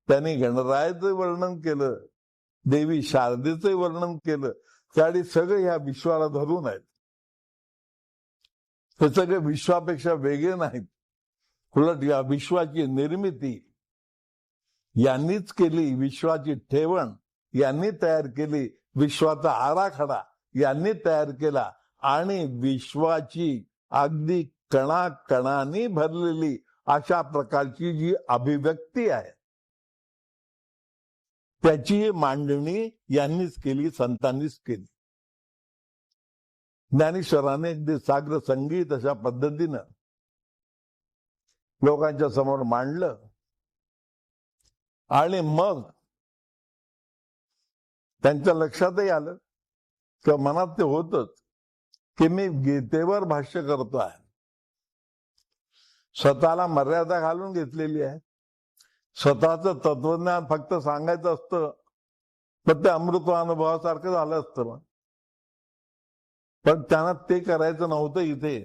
त्यांनी गणरायाचं वर्णन केलं, देवी शारदेचं वर्णन केलं. त्याआधी सगळे ह्या विश्वाला धरून आहेत. हे सगळे विश्वापेक्षा वेगळे नाहीत. उलट या विश्वाची निर्मिती यांनीच केली, विश्वाची ठेवण यांनी तयार केली, विश्वाचा आराखडा यांनी तयार केला. आणि विश्वाची अगदी कणाकणांनी भरलेली अशा प्रकारची जी अभिव्यक्ती आहे त्याची मांडणी यांनीच केली, संतांनीच केली. ज्ञानेश्वराने अगदी साग्र संगीत अशा पद्धतीनं लोकांच्या समोर मांडलं. आणि मग त्यांच्या लक्षातही आलं किंवा मनात ते होतच की मी गीतेवर भाष्य करतो आहे. स्वतःला मर्यादा घालून घेतलेली आहे. स्वतःचं तत्वज्ञान फक्त सांगायचं असतं तर ते अमृत अनुभवासारखं झालं असतं. पण त्यांना ते करायचं नव्हतं. इथे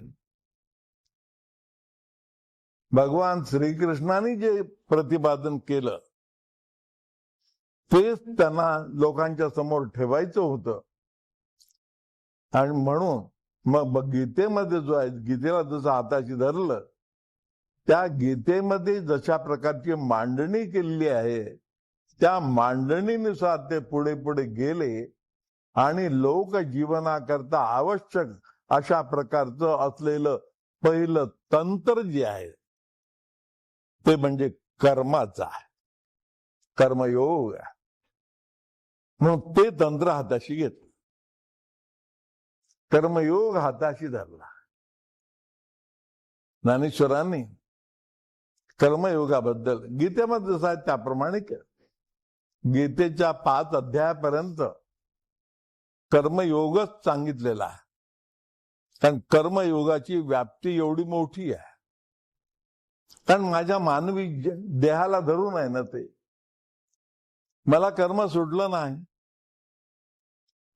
भगवान श्रीकृष्णाने जे प्रतिपादन केलं तेच त्यांना लोकांच्या समोर ठेवायचं होतं. आणि म्हणून मग गीतेमध्ये जो आहे, गीतेला जसं हाताशी धरलं, त्या गीतेमध्ये जशा प्रकारची मांडणी केलेली आहे त्या मांडणीनुसार ते पुढे पुढे गेले. आणि लोक जीवनाकरता आवश्यक अशा प्रकारचं असलेलं पहिलं तंत्र जे आहे ते म्हणजे कर्माचं आहे, कर्मयोग. म्हणून ते तंत्र हाताशी घेतलं, कर्मयोग हाताशी धरला. ज्ञानेश्वरांनी कर्मयोगाबद्दल गीतेमध्ये जसं आहे त्याप्रमाणे गीतेच्या 5 अध्यायापर्यंत कर्मयोगच सांगितलेला आहे. कारण कर्मयोगाची व्याप्ती एवढी मोठी आहे. कारण माझ्या मानवी देहाला धरून आहे ना ते. मला कर्म सुटलं नाही.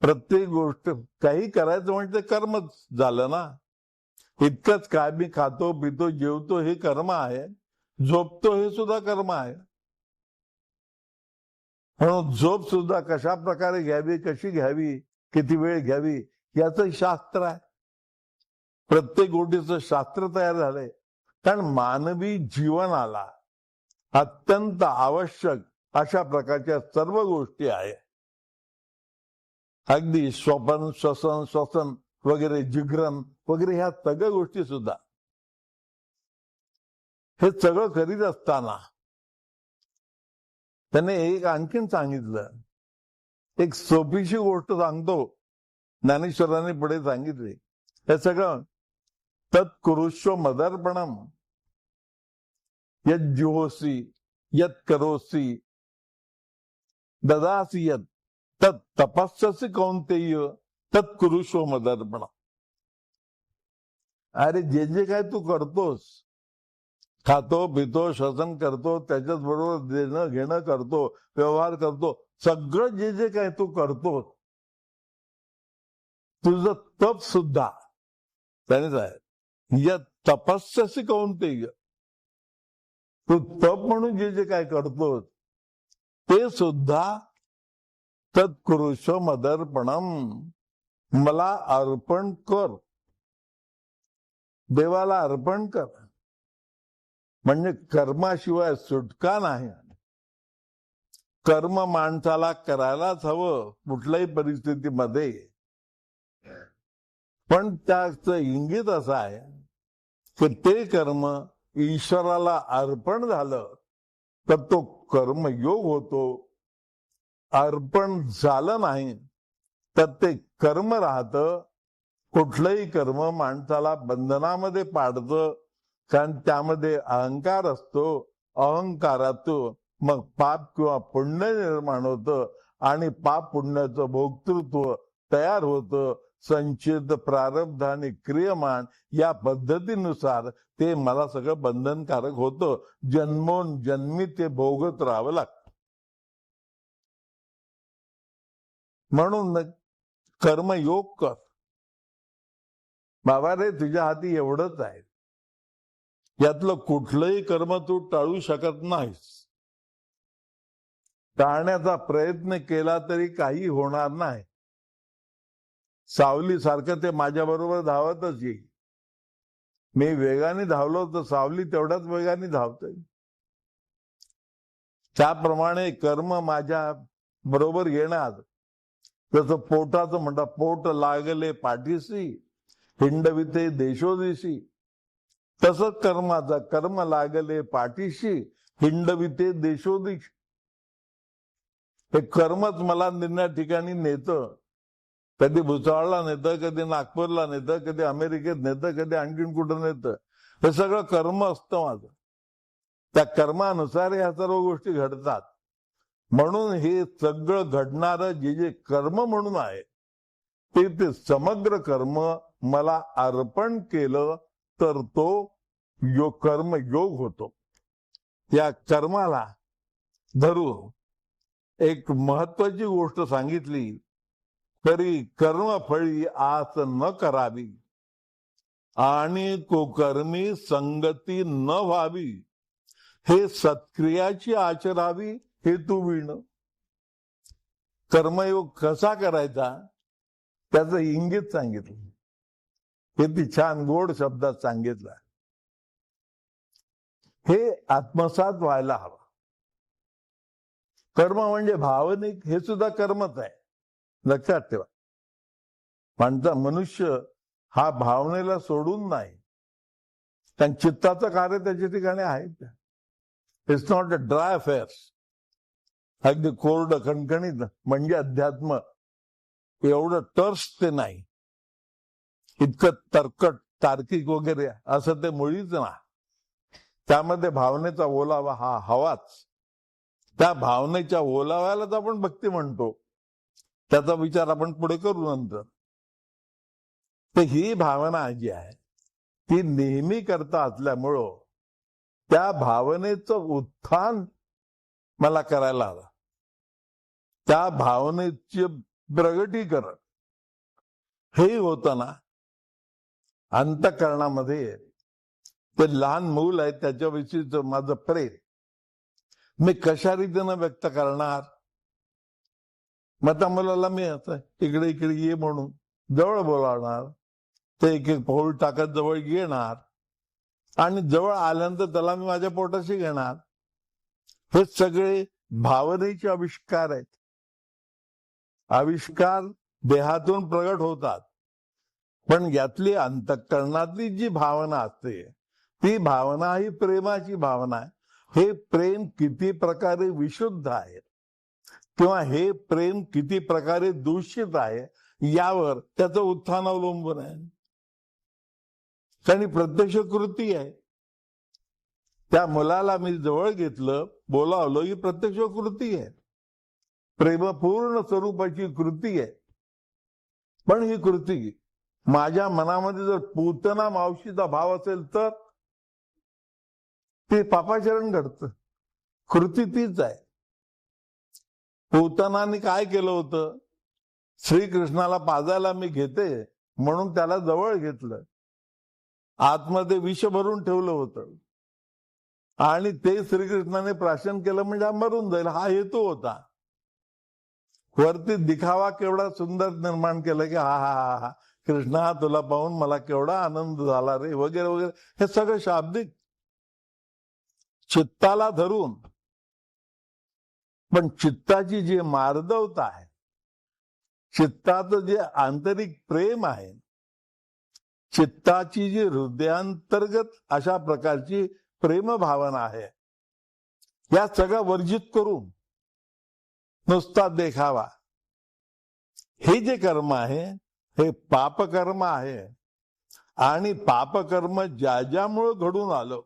प्रत्येक गोष्ट काही करायचं म्हणजे ते कर्मच झालं ना. इतकंच काय, मी खातो पितो जेवतो हे कर्म आहे, झोपतो हे सुद्धा कर्म आहे. म्हणून झोप सुद्धा कशा प्रकारे घ्यावी, कशी घ्यावी, किती वेळ घ्यावी याचं शास्त्र आहे. प्रत्येक गोष्टीचं शास्त्र तयार झालंय. कारण मानवी जीवनाला अत्यंत आवश्यक अशा प्रकारच्या सर्व गोष्टी आहेत. अगदी स्वपन, श्वसन, श्वसन वगैरे, जिग्रन वगैरे ह्या सगळ्या गोष्टी सुद्धा. हे सगळं करीत असताना त्याने एक आणखीन सांगितलं. एक सोपीशी गोष्ट सांगतो, ज्ञानेश्वरांनी पुढे सांगितले. हे सगळं तत्कुरुष्व मदर्पणम यत् जुहोसी यत् करोसी ददासी यत् तत् तपस्यसि कौन्तेय तत्कुरुष्व मदर्पणम. अरे जे जे काय तू करतोस, खातो पितो श्वसन करतो, त्याच्याच बरोबर देणं घेणं करतो, व्यवहार करतो, सगळं जे जे काय तू करतो, तुझं तप सुद्धा त्यानेच आहे. या तपस्यसि कौन्तेय, तू तप म्हणून जे जे काय करतोस ते सुद्धा तत्कुरुष्व मदर्पणम, मला अर्पण कर, देवाला अर्पण कर. म्हणजे कर्माशिवाय सुटका नाही. कर्म माणसाला करायलाच हवं कुठल्याही परिस्थितीमध्ये. पण त्याचं इंगित असं आहे की ते कर्म ईश्वराला अर्पण झालं तर तो कर्मयोग होतो, अर्पण झालं नाही तर ते कर्म राहतं. कुठलंही कर्म माणसाला बंधनामध्ये पाडतं, कारण त्यामध्ये अहंकार असतो. अहंकारातून मग पाप किंवा पुण्य निर्माण होतं आणि पाप पुण्याचं भोक्तृत्व तयार होतं. संचित प्रारब्ध आणि क्रियमान या पद्धतीनुसार ते मला सगळं बंधनकारक होतं. जन्मोनजन्मी ते भोगत राहावं लागतं. म्हणून कर्मयोग कर. बाबा रे, तुझ्या हाती एवढंच आहे, यातलं कुठलंही कर्म तू टाळू शकत नाहीस. टाळण्याचा प्रयत्न केला तरी काही होणार नाही. सावली सारखं ते माझ्या बरोबर धावतच येईल. मी वेगाने धावलो तर सावली तेवढ्याच वेगाने धावते. त्याप्रमाणे कर्म माझ्या बरोबर येणार. जसं पोटाचं म्हणतात, पोट लागले पाठीशी हिंडविते देशोदिशी, तसंच कर्माचा कर्म लागले पाठीशी हिंडविते देशोदिशी. हे कर्मच मला निर्णय ठिकाणी नेतं. कधी भुसावळला नेतं, कधी नागपूरला नेतं, कधी अमेरिकेत नेतं, कधी आणखीन कुठं नेतं. हे सगळं कर्म असतं माझं. त्या कर्मानुसार ह्या सर्व गोष्टी घडतात. म्हणून हे सगळं घडणारं जे जे कर्म म्हणून आहे ते समग्र कर्म मला अर्पण केलं तर तो कर्म योग होतो. या कर्माला धरून एक महत्वाची गोष्ट सांगितली, तरी कर्मफळी आस न करावी आणि कुकर्मी संगती न व्हावी. हे सत्क्रियाची आचरावी हेतू विण. कर्मयोग कसा करायचा त्याचं इंगित सांगितलं. किती छान गोड शब्दात सांगितलं. हे आत्मसात व्हायला हवं. कर्म म्हणजे भावनिक, हे सुद्धा कर्मच आहे, लक्षात ठेवा. मनुष्य हा भावनेला सोडून नाही, कारण चित्ताचं कार्य त्याच्या ठिकाणी आहे. It's not a dry affair. अगदी कोरडं खणखणीत म्हणजे अध्यात्म एवढं टर्स ते नाही. इतकं तरकट तार्किक वगैरे असं ते मुळीच ना. त्यामध्ये भावनेचा ओलावा हा हवाच. त्या भावनेच्या ओलाव्यालाच आपण भक्ती म्हणतो. त्याचा विचार आपण पुढे करू नंतर. तर ही भावना जी आहे ती नेहमी करता असल्यामुळं त्या भावनेचं उत्थान मला करायला हवं. त्या भावनेचे प्रगटीकरण हे होताना अंतःकरणामध्ये ते लहान मूल आहे त्याच्याविषयीच माझं प्रेम मी कशा रीतीनं व्यक्त करणार. मग त्या मुलाला मी असं इकडे इकडे ये म्हणून जवळ बोलावणार. ते एक एक पाऊल टाकत जवळ येणार आणि जवळ आल्यानंतर त्याला मी माझ्या पोटाशी घेणार. हे सगळे भावनेचे आविष्कार आहेत. आविष्कार देहातून प्रगट होतात, पण यातली अंतःकरणातली जी भावना असते ती भावना ही प्रेमाची भावना आहे. हे प्रेम किती प्रकारे विशुद्ध आहे किंवा हे प्रेम किती प्रकारे दूषित आहे यावर त्याचं उत्थान अवलंबून आहे. कारण प्रत्यक्ष कृती आहे. त्या मुलाला मी जवळ घेतलं, बोलावलं, ही प्रत्यक्ष कृती आहे. प्रेमपूर्ण स्वरूपाची कृती आहे. पण ही कृती माझ्या मनामध्ये जर पूतना मावशीचा भाव असेल तर ते पापाचरण घडतं. कृती तीच आहे. पूतनाने काय केलं होतं, श्रीकृष्णाला पाजायला मी घेते म्हणून त्याला जवळ घेतलं, आतमध्ये विष भरून ठेवलं होतं आणि ते श्रीकृष्णाने प्राशन केलं म्हणजे मरून जाईल हा हेतू होता. वरती दिखावा केवढा सुंदर निर्माण केला की हा हा हा हा कृष्णा तुला पाहून मला केवढा आनंद झाला रे वगैरे वगैरे. हे सगळं शाब्दिक चित्ताला धरून. पण चित्ताची जी मार्दवता आहे, चित्ताचं जे आंतरिक प्रेम आहे, चित्ताची जी हृदयांतर्गत अशा प्रकारची प्रेम भावना आहे, या सगळ्या वर्जित करून नुसता देखावा. हे जे कर्म आहे हे पापकर्म आहे. आणि पापकर्म ज्या ज्यामुळे घडून आलं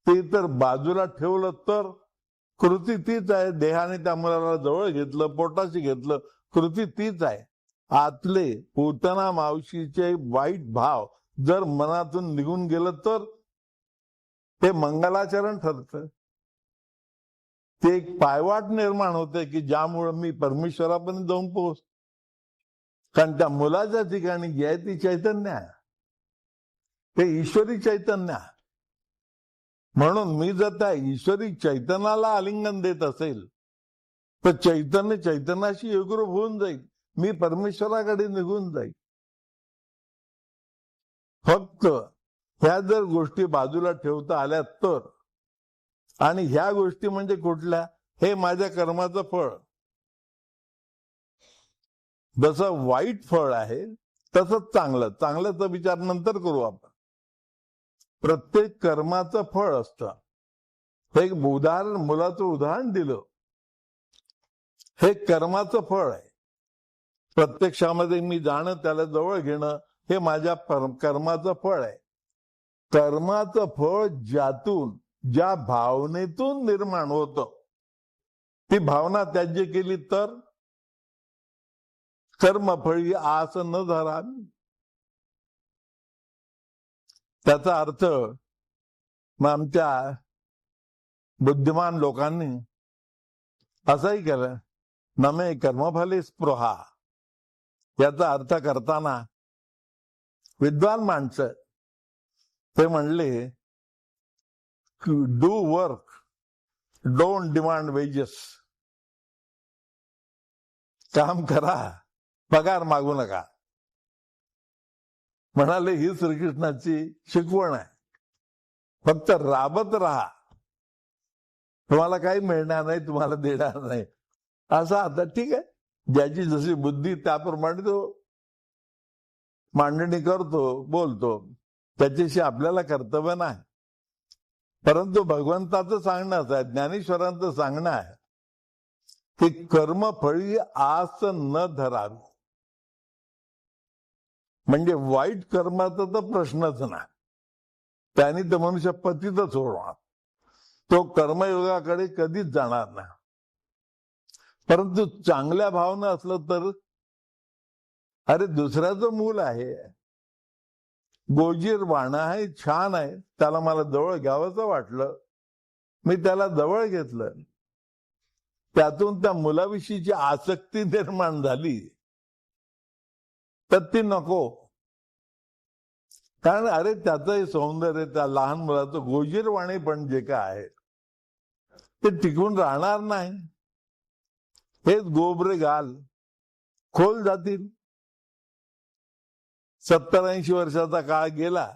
ते तर बाजूला ठेवलं तर कृती तीच आहे. देहाने त्या मुलाला जवळ घेतलं, पोटाशी घेतलं, कृती तीच आहे. आतले पूतना मावशीचे वाईट भाव जर मनातून निघून गेलं तर ते मंगलाचरण ठरतं. ते एक पायवाट निर्माण होते की ज्यामुळे मी परमेश्वरापर्यंत जाऊन पोहोच. कारण त्या मुलाच्या ठिकाणी जे आहे ती चैतन्य आहे, ते ईश्वरी चैतन्य आहे. म्हणून मी जर त्या ईश्वरी चैतन्याला आलिंगन देत असेल तर चैतन्य चैतन्याशी एकरूप होऊन जाईल. मी परमेश्वराकडे निघून जाईल. फक्त ह्या जर गोष्टी बाजूला ठेवता आल्या तर. आणि ह्या गोष्टी म्हणजे कुठल्या? हे माझ्या कर्माचं फळ. जसं वाईट फळ आहे तसंच चांगल्याचा विचार नंतर करू आपण. प्रत्येक कर्माचं फळ असतं. हे उदाहरण, मुलाचं उदाहरण दिलं, हे कर्माचं फळ आहे. प्रत्यक्षामध्ये मी जाणं, त्याला जवळ घेणं, हे माझ्या कर्माचं फळ आहे. कर्माचं फळ ज्यातून, ज्या भावनेतून निर्माण होतं, ती भावना त्याज्य केली तर कर्मफळी आस न धरावी. त्याचा अर्थ मग आमच्या बुद्धिमान लोकांनी असंही केलं, नमे कर्मफले स्पृहा. याचा अर्थ करताना विद्वान माणसं ते म्हणले, do work, don't demand wedges. काम करा, पगार मागू नका. म्हणाले ही श्रीकृष्णाची शिकवण आहे. फक्त राबत राहा, तुम्हाला काही मिळणार नाही, तुम्हाला देणार नाही. असं आता ठीक आहे, ज्याची जशी बुद्धी त्याप्रमाणे तो मांडणी करतो, बोलतो, त्याच्याशी आपल्याला कर्तव्य नाही. परंतु भगवंताचं सांगणं असं आहे, ज्ञानेश्वरांचं सांगणं आहे की कर्मफळी आस न धरावी. म्हणजे वाईट कर्माचा तर प्रश्नच नाही, त्याने तर मनुष्य पतितच होणार, तो कर्मयोगाकडे कधीच जाणार नाही. परंतु चांगल्या भावना असलं तर, अरे दुसऱ्याचं मूल आहे, गोजीर वाणं आहे, छान आहे, त्याला मला जवळ घ्यावंसं वाटलं, मी त्याला जवळ घेतलं, त्यातून त्या मुलाविषयीची आसक्ती निर्माण झाली तर ती नको. कारण अरे त्याचं सौंदर्य, त्या लहान मुलाचं गोजीरवाणी पण जे काय आहे ते टिकून राहणार नाही. हेच गोबरे गाल खोल जातील. 70-80 वर्षाचा काळ गेला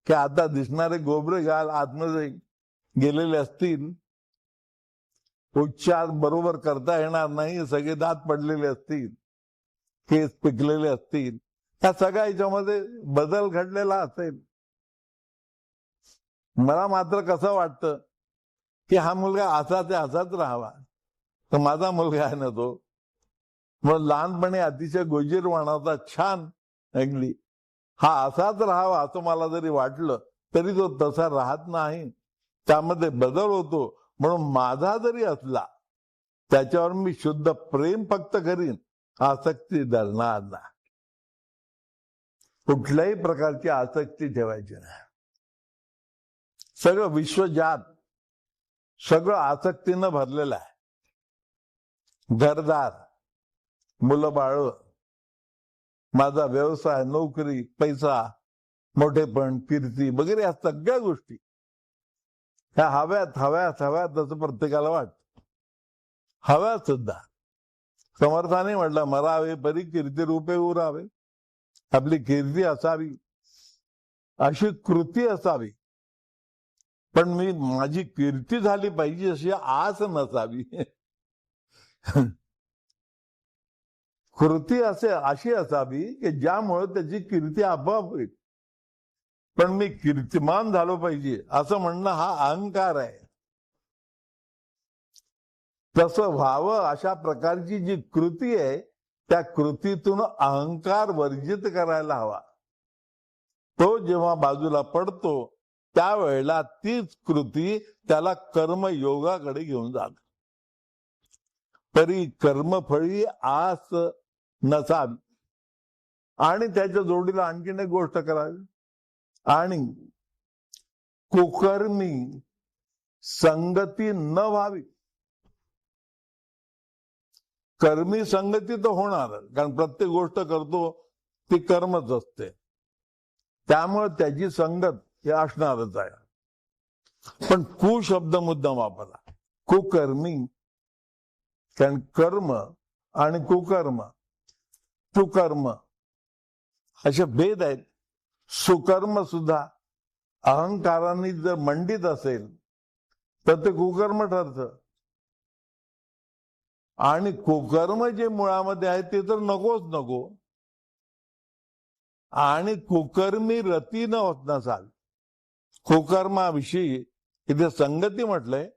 की आता दिसणारे गोबरे गाल आतमध्ये गेलेले असतील, उच्चार बरोबर करता येणार नाही, सगळे दात पडलेले असतील, केस पिकलेले असतील, त्या सगळ्या याच्यामध्ये बदल घडलेला असेल. मला मात्र कसं वाटतं की हा मुलगा असाच असाच राहावा. तर माझा मुलगा आहे ना तो, मग लहानपणी अतिशय गोजीरवाणाचा, छान, अगदी हा असाच राहावा असं मला जरी वाटलं तरी तो तसा राहत नाही, त्यामध्ये बदल होतो. म्हणून माझा जरी असला त्याच्यावर मी शुद्ध प्रेम फक्त करीन, आसक्ती धरणार नाही. कुठल्याही प्रकारची आसक्ती ठेवायची नाही. सगळं विश्वजात सगळं आसक्तीनं भरलेलं आहे. घरदार, मुलं बाळ, माझा व्यवसाय, नोकरी, पैसा, मोठेपण, कीर्ती वगैरे या सगळ्या गोष्टी ह्या हव्यात हव्यात हव्यात असं प्रत्येकाला वाटतं. हव्यात सुद्धा. समर्थाने म्हटलं, मरावे परी कीर्ती रूपे उरावे. आपली कीर्ती असावी, अशी कृती असावी, पण मी माझी कीर्ती झाली पाहिजे अशी आस नसावी. कृती अशी असावी की ज्यामुळे त्याची कीर्ती आपोआप होईल. पण मी कीर्तिमान झालो पाहिजे असं म्हणणं हा अहंकार आहे. तसं व्हावं अशा प्रकारची जी कृती आहे त्या कृतीतून अहंकार वर्जित करायला हवा. तो जेव्हा बाजूला पडतो त्यावेळेला तीच कृती त्याला कर्मयोगाकडे घेऊन जाते. तरी कर्मफळी आस नसावी आणि त्याच्या जोडीला आणखीन एक गोष्ट करावी. आणि कुकर्मी संगती न व्हावी. कर्मी संगती तर होणार, कारण प्रत्येक गोष्ट करतो ती कर्मच असते, त्यामुळे त्याची संगत हे असणारच आहे. पण कु शब्द मुद्दाम वापरला, कुकर्मी. कारण कर्म आणि कुकर्म, सुकर्म असे भेद आहेत. सुकर्म सुद्धा अहंकाराने जर मंडित असेल तर ते कुकर्म ठरतं. आणि कुकर्म जे मुळामध्ये आहे ते तर नकोच नको. आणि कुकर्मी रती न होत नसाल. कुकर्माविषयी इथे संगती म्हटलंय,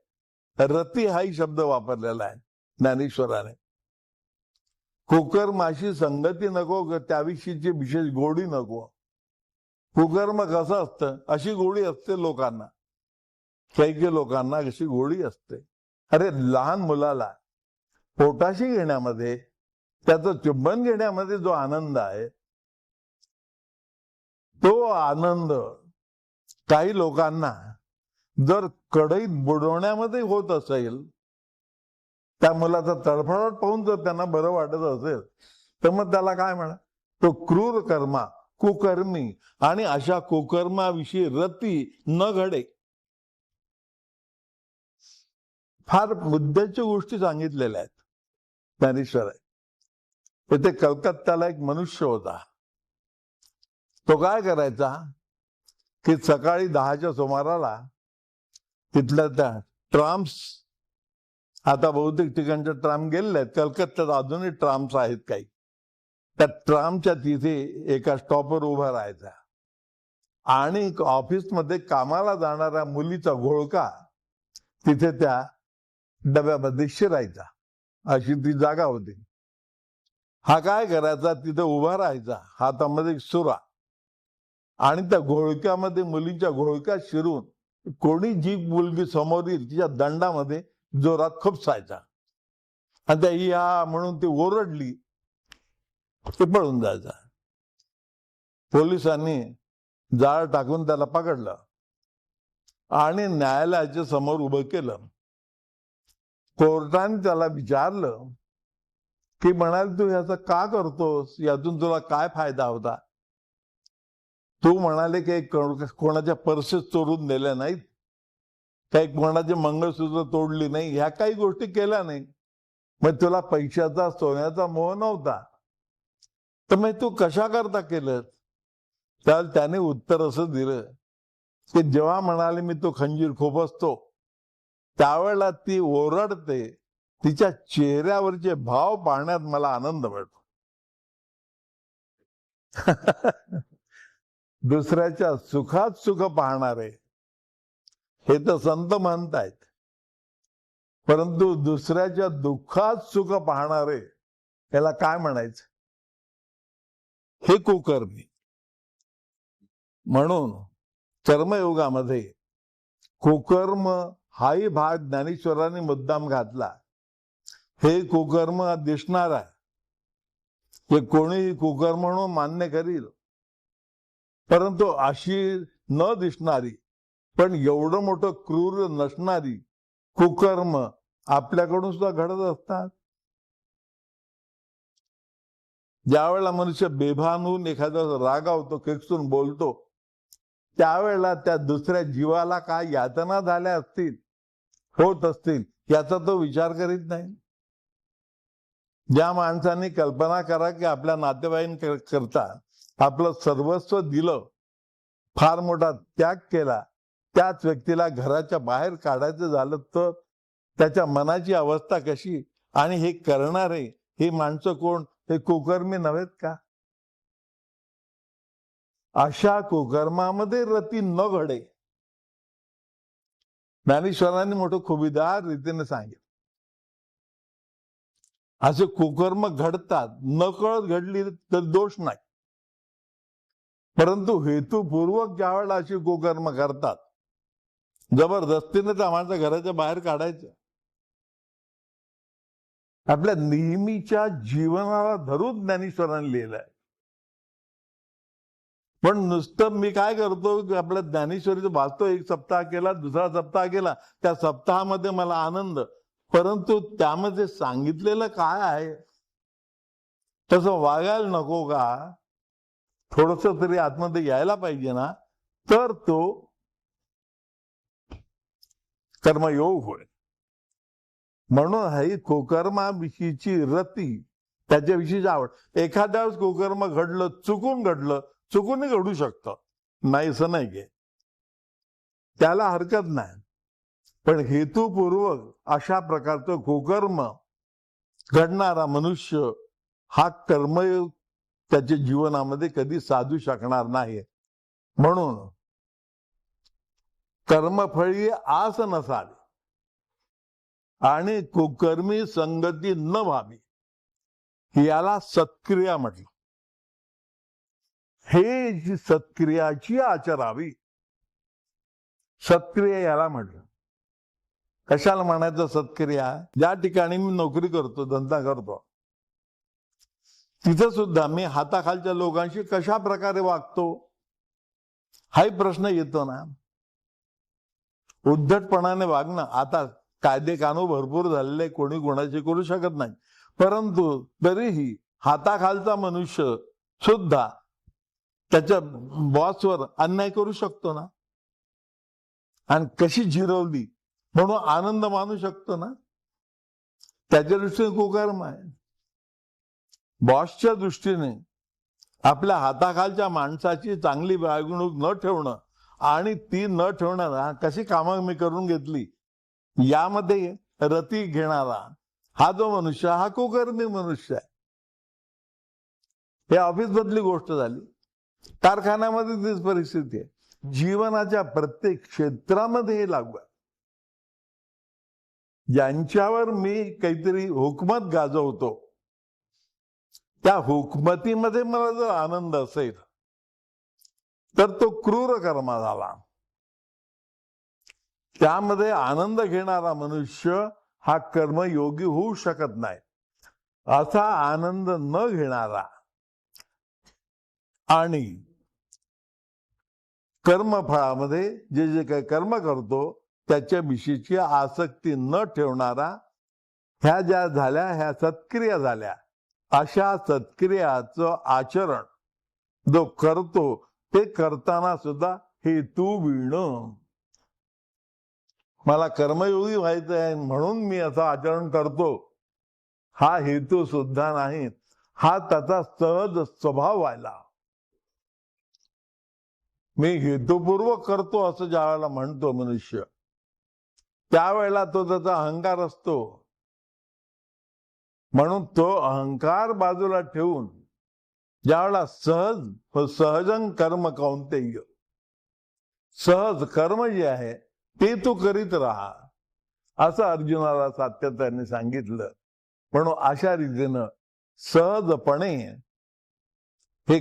रती हाही शब्द वापरलेला आहे ज्ञानेश्वराने. कुकर्माशी संगती नको, त्याविषयीची विशेष गोडी नको. कुकर्म कसं असतं, अशी गोडी असते लोकांना, काही लोकांना अशी गोडी असते. अरे लहान मुलाला पोटाशी घेण्यामध्ये, त्याचं चुंबन घेण्यामध्ये जो आनंद आहे, तो आनंद काही लोकांना जर कढईत बुडवण्यामध्ये होत असेल, त्या मुलाचा तडफडाट पाहून जर त्यांना बरं वाटत असेल तर मग त्याला काय म्हणा, तो क्रूर कर्मा, कुकर्मी. आणि अशा कुकर्माविषयी रती न घडे. फार मुद्द्याच्या गोष्टी सांगितलेल्या आहेत ज्ञानेश्वर. इथे कलकत्त्याला एक मनुष्य होता. तो काय करायचा की सकाळी 10च्या सुमाराला तिथल्या त्या ट्राम्स, आता बहुतेक ठिकाणच्या ट्राम गेलेल्या आहेत, कलकत्त्यात अजूनही ट्राम्स आहेत काही, त्या ट्रामच्या तिथे एका स्टॉपवर उभा राहायचा आणि ऑफिसमध्ये कामाला जाणाऱ्या मुलीचा घोळका तिथे त्या डब्यामध्ये शिरायचा. अशी ती जागा होती. हा काय करायचा, तिथे उभा राहायचा, हातामध्ये सुरा, आणि त्या घोळक्यामध्ये, मुलीच्या घोळक्यात शिरून कोणी जी मुलगी समोर येईल तिच्या दंडामध्ये जोरात खुपसायचा. आणि त्या या म्हणून ती ओरडली ते पळून जायचा. पोलिसांनी जाळ टाकून त्याला पकडलं आणि न्यायालयाच्या समोर उभं केलं. कोर्टाने त्याला विचारलं की म्हणाल तू ह्याचं का करतोस, यातून तुला काय फायदा होता. तू म्हणाले की कोणाच्या पर्सेस चोरून नेल्या नाहीत, काही कोणाचे मंगळसूत्र तोडली नाही, ह्या काही गोष्टी केल्या नाही, मग तुला पैशाचा सोन्याचा मोह नव्हता, तर मग तू कशा करता केलं. त्याला त्याने उत्तर असं दिलं की जेव्हा म्हणाले मी तो खंजीर खोपसतो त्यावेळेला ती ओरडते, तिच्या चेहऱ्यावरचे भाव पाहण्यात मला आनंद मिळतो. दुसऱ्याच्या सुखात सुख पाहणारे हे तर संत म्हणतायत, परंतु दुसऱ्याच्या दुःखात सुख पाहणारे याला काय म्हणायचं, हे कुकर्मी. म्हणून कर्मयोगामध्ये कुकर्म हाही भाग ज्ञानेश्वरांनी मुद्दाम घातला. हे कुकर्म दिसणार आहे, हे कोणी कुकर्म म्हणून मान्य करील, परंतु अशी न दिसणारी पण एवढं मोठं क्रूर नसणारी कुकर्म आपल्याकडून सुद्धा घडत असतात. ज्या वेळेला मनुष्य बेभान होऊन एखाद्यावर रागावतो, खेकसून बोलतो, त्यावेळेला त्या दुसऱ्या जीवाला काय यातना झाल्या असतील, होत असतील, याचा तो विचार करीत नाही. ज्या माणसाने कल्पना करा की आपल्या नातेवाईकांकरता आपलं सर्वस्व दिलं, फार मोठा त्याग केला, त्याच व्यक्तीला घराच्या बाहेर काढायचं झालं तर त्याच्या मनाची अवस्था कशी. आणि हे करणारे हे माणसं कोण, हे कुकर्मी नव्हेत का. अशा कुकर्मामध्ये रती न घडे. ज्ञानेश्वरांनी मोठं खुबीदार रीतीने सांगितलं. असे कुकर्म घडतात, नकळत घडली तर दोष नाही. परंतु हेतुपूर्वक ज्यावेळेला अशी कुकर्म करतात, जबरदस्तीने त्या माणसा घराच्या बाहेर काढायचं, आपल्या नेहमीच्या जीवनाला धरून ज्ञानेश्वरांनी लिहिलंय. पण नुसतं मी काय करतो, आपल्या ज्ञानेश्वरीचं वाचतो, एक सप्ताह केला, दुसरा सप्ताह केला, त्या सप्ताहामध्ये मला आनंद, परंतु त्यामध्ये सांगितलेलं काय आहे तसं वागायला नको का? थोडस तरी आतमध्ये यायला पाहिजे ना, तर तो कर्मयोग होय. म्हणून ही कुकर्माविषयीची रती, त्याच्याविषयीची आवड. एखाद्या वेळेस कुकर्म घडलं, चुकूनही घडू शकतं, नाही असं नाही की, त्याला हरकत नाही. पण हेतुपूर्वक अशा प्रकारचं कुकर्म घडणारा मनुष्य हा कर्मयोग त्याच्या जीवनामध्ये कधी साधू शकणार नाही. म्हणून कर्मफळी आस नसावी आणि कुकर्मी संगती न व्हावी, याला सत्क्रिया म्हटलं. हे जी सत्क्रियाची आचरावी, सत्क्रिया याला म्हटलं. कशाला म्हणायचं सत्क्रिया? ज्या ठिकाणी मी नोकरी करतो, धंदा करतो, तिथं सुद्धा मी हाताखालच्या लोकांशी कशा प्रकारे वागतो, हाही प्रश्न येतो ना. उद्धटपणाने वागणं, आता कायदे कानून भरपूर झालेले, कोणी कोणाशी करू शकत नाही, परंतु तरीही हाताखालचा मनुष्य सुद्धा त्याच्या बॉसवर अन्याय करू शकतो ना, आणि कशी जिरवली म्हणून आनंद मानू शकतो ना. त्याच्या दृष्टीने कुकर्म आहे. बॉसच्या दृष्टीने आपल्या हाताखालच्या माणसाची चांगली वागणूक न ठेवणं आणि ती न ठेवणारा, कशी कामं मी करून घेतली यामध्ये रती घेणारा हा जो मनुष्य, हा कुकर्मी मनुष्य आहे. हे ऑफिस मधली गोष्ट झाली. कारखान्यामध्ये तीच परिस्थिती आहे. जीवनाच्या प्रत्येक क्षेत्रामध्ये हे लागू आहे. ज्यांच्यावर मी काहीतरी हुकमत गाजवतो, त्या हुकमतीमध्ये मला जर आनंद असेल तर तो क्रूर कर्म झाला. त्यामध्ये आनंद घेणारा मनुष्य हा कर्मयोगी होऊ शकत नाही. असा आनंद न घेणारा आणि कर्मफळामध्ये जे जे काही कर्म करतो त्याच्या विषयीची आसक्ती न ठेवणारा, ह्या ज्या झाल्या, ह्या सत्क्रिया झाल्या, अशा सत्क्रियाचं आचरण जो करतो, ते करताना सुद्धा हेतू विणं, मला कर्मयोगी व्हायचं आहे म्हणून मी असं आचरण करतो, हा हेतू सुद्धा नाही. हा त्याचा सहज स्वभाव व्हायला. मी हेतुपूर्वक करतो असं ज्या वेळेला म्हणतो मनुष्य, त्यावेळेला तो त्याचा अहंकार असतो. म्हणून तो अहंकार बाजूला ठेवून ज्यावेळेला सहजं कर्म कौंतेय, सहज कर्म जे आहे ते तू करीत राहा, असं अर्जुनाला सात्यत्याने सांगितलं. म्हणून अशा रीतीनं सहजपणे हे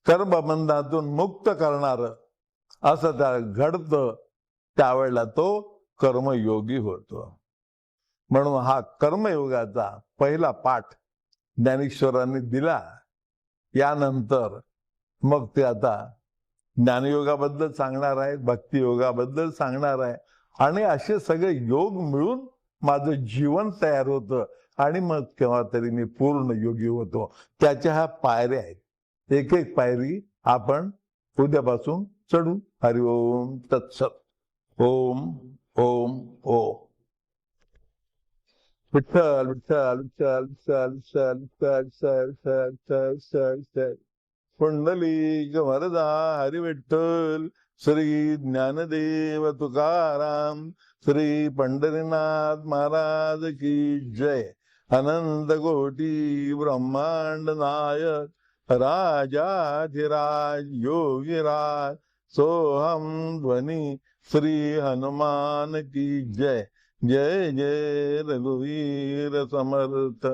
कर्मबंधातून मुक्त करणार असं त्या घडतं, त्यावेळेला तो कर्मयोगी होतो. म्हणून हा कर्मयोगाचा पहिला पाठ ज्ञानेश्वरांनी दिला. यानंतर मग ते आता ज्ञानयोगाबद्दल सांगणार आहे, भक्तियोगाबद्दल सांगणार आहे, आणि असे सगळे योग मिळून माझं जीवन तयार होतं आणि मग केव्हा तरी मी पूर्ण योगी होतो. त्याच्या ह्या पायऱ्या आहेत. एक एक पायरी आपण उद्यापासून चढू. हरिओम तत्सत. ओम ओम ओम. विठ्ठल विठ्ठल विठ्ठल विठ्ठल विठ्ठल विठ्ठल विठ्ठल विठ्ठल. पुंडलिक वरदा हरी विठ्ठल. श्री ज्ञानदेव तुकाराम. श्री पंढरीनाथ महाराज की जय. अनंत कोटी ब्रह्मांड नायक राजाधिराज योगीराज सोहम ध्वनी श्री हनुमान की जय. जय जय रघुवीर समर्थ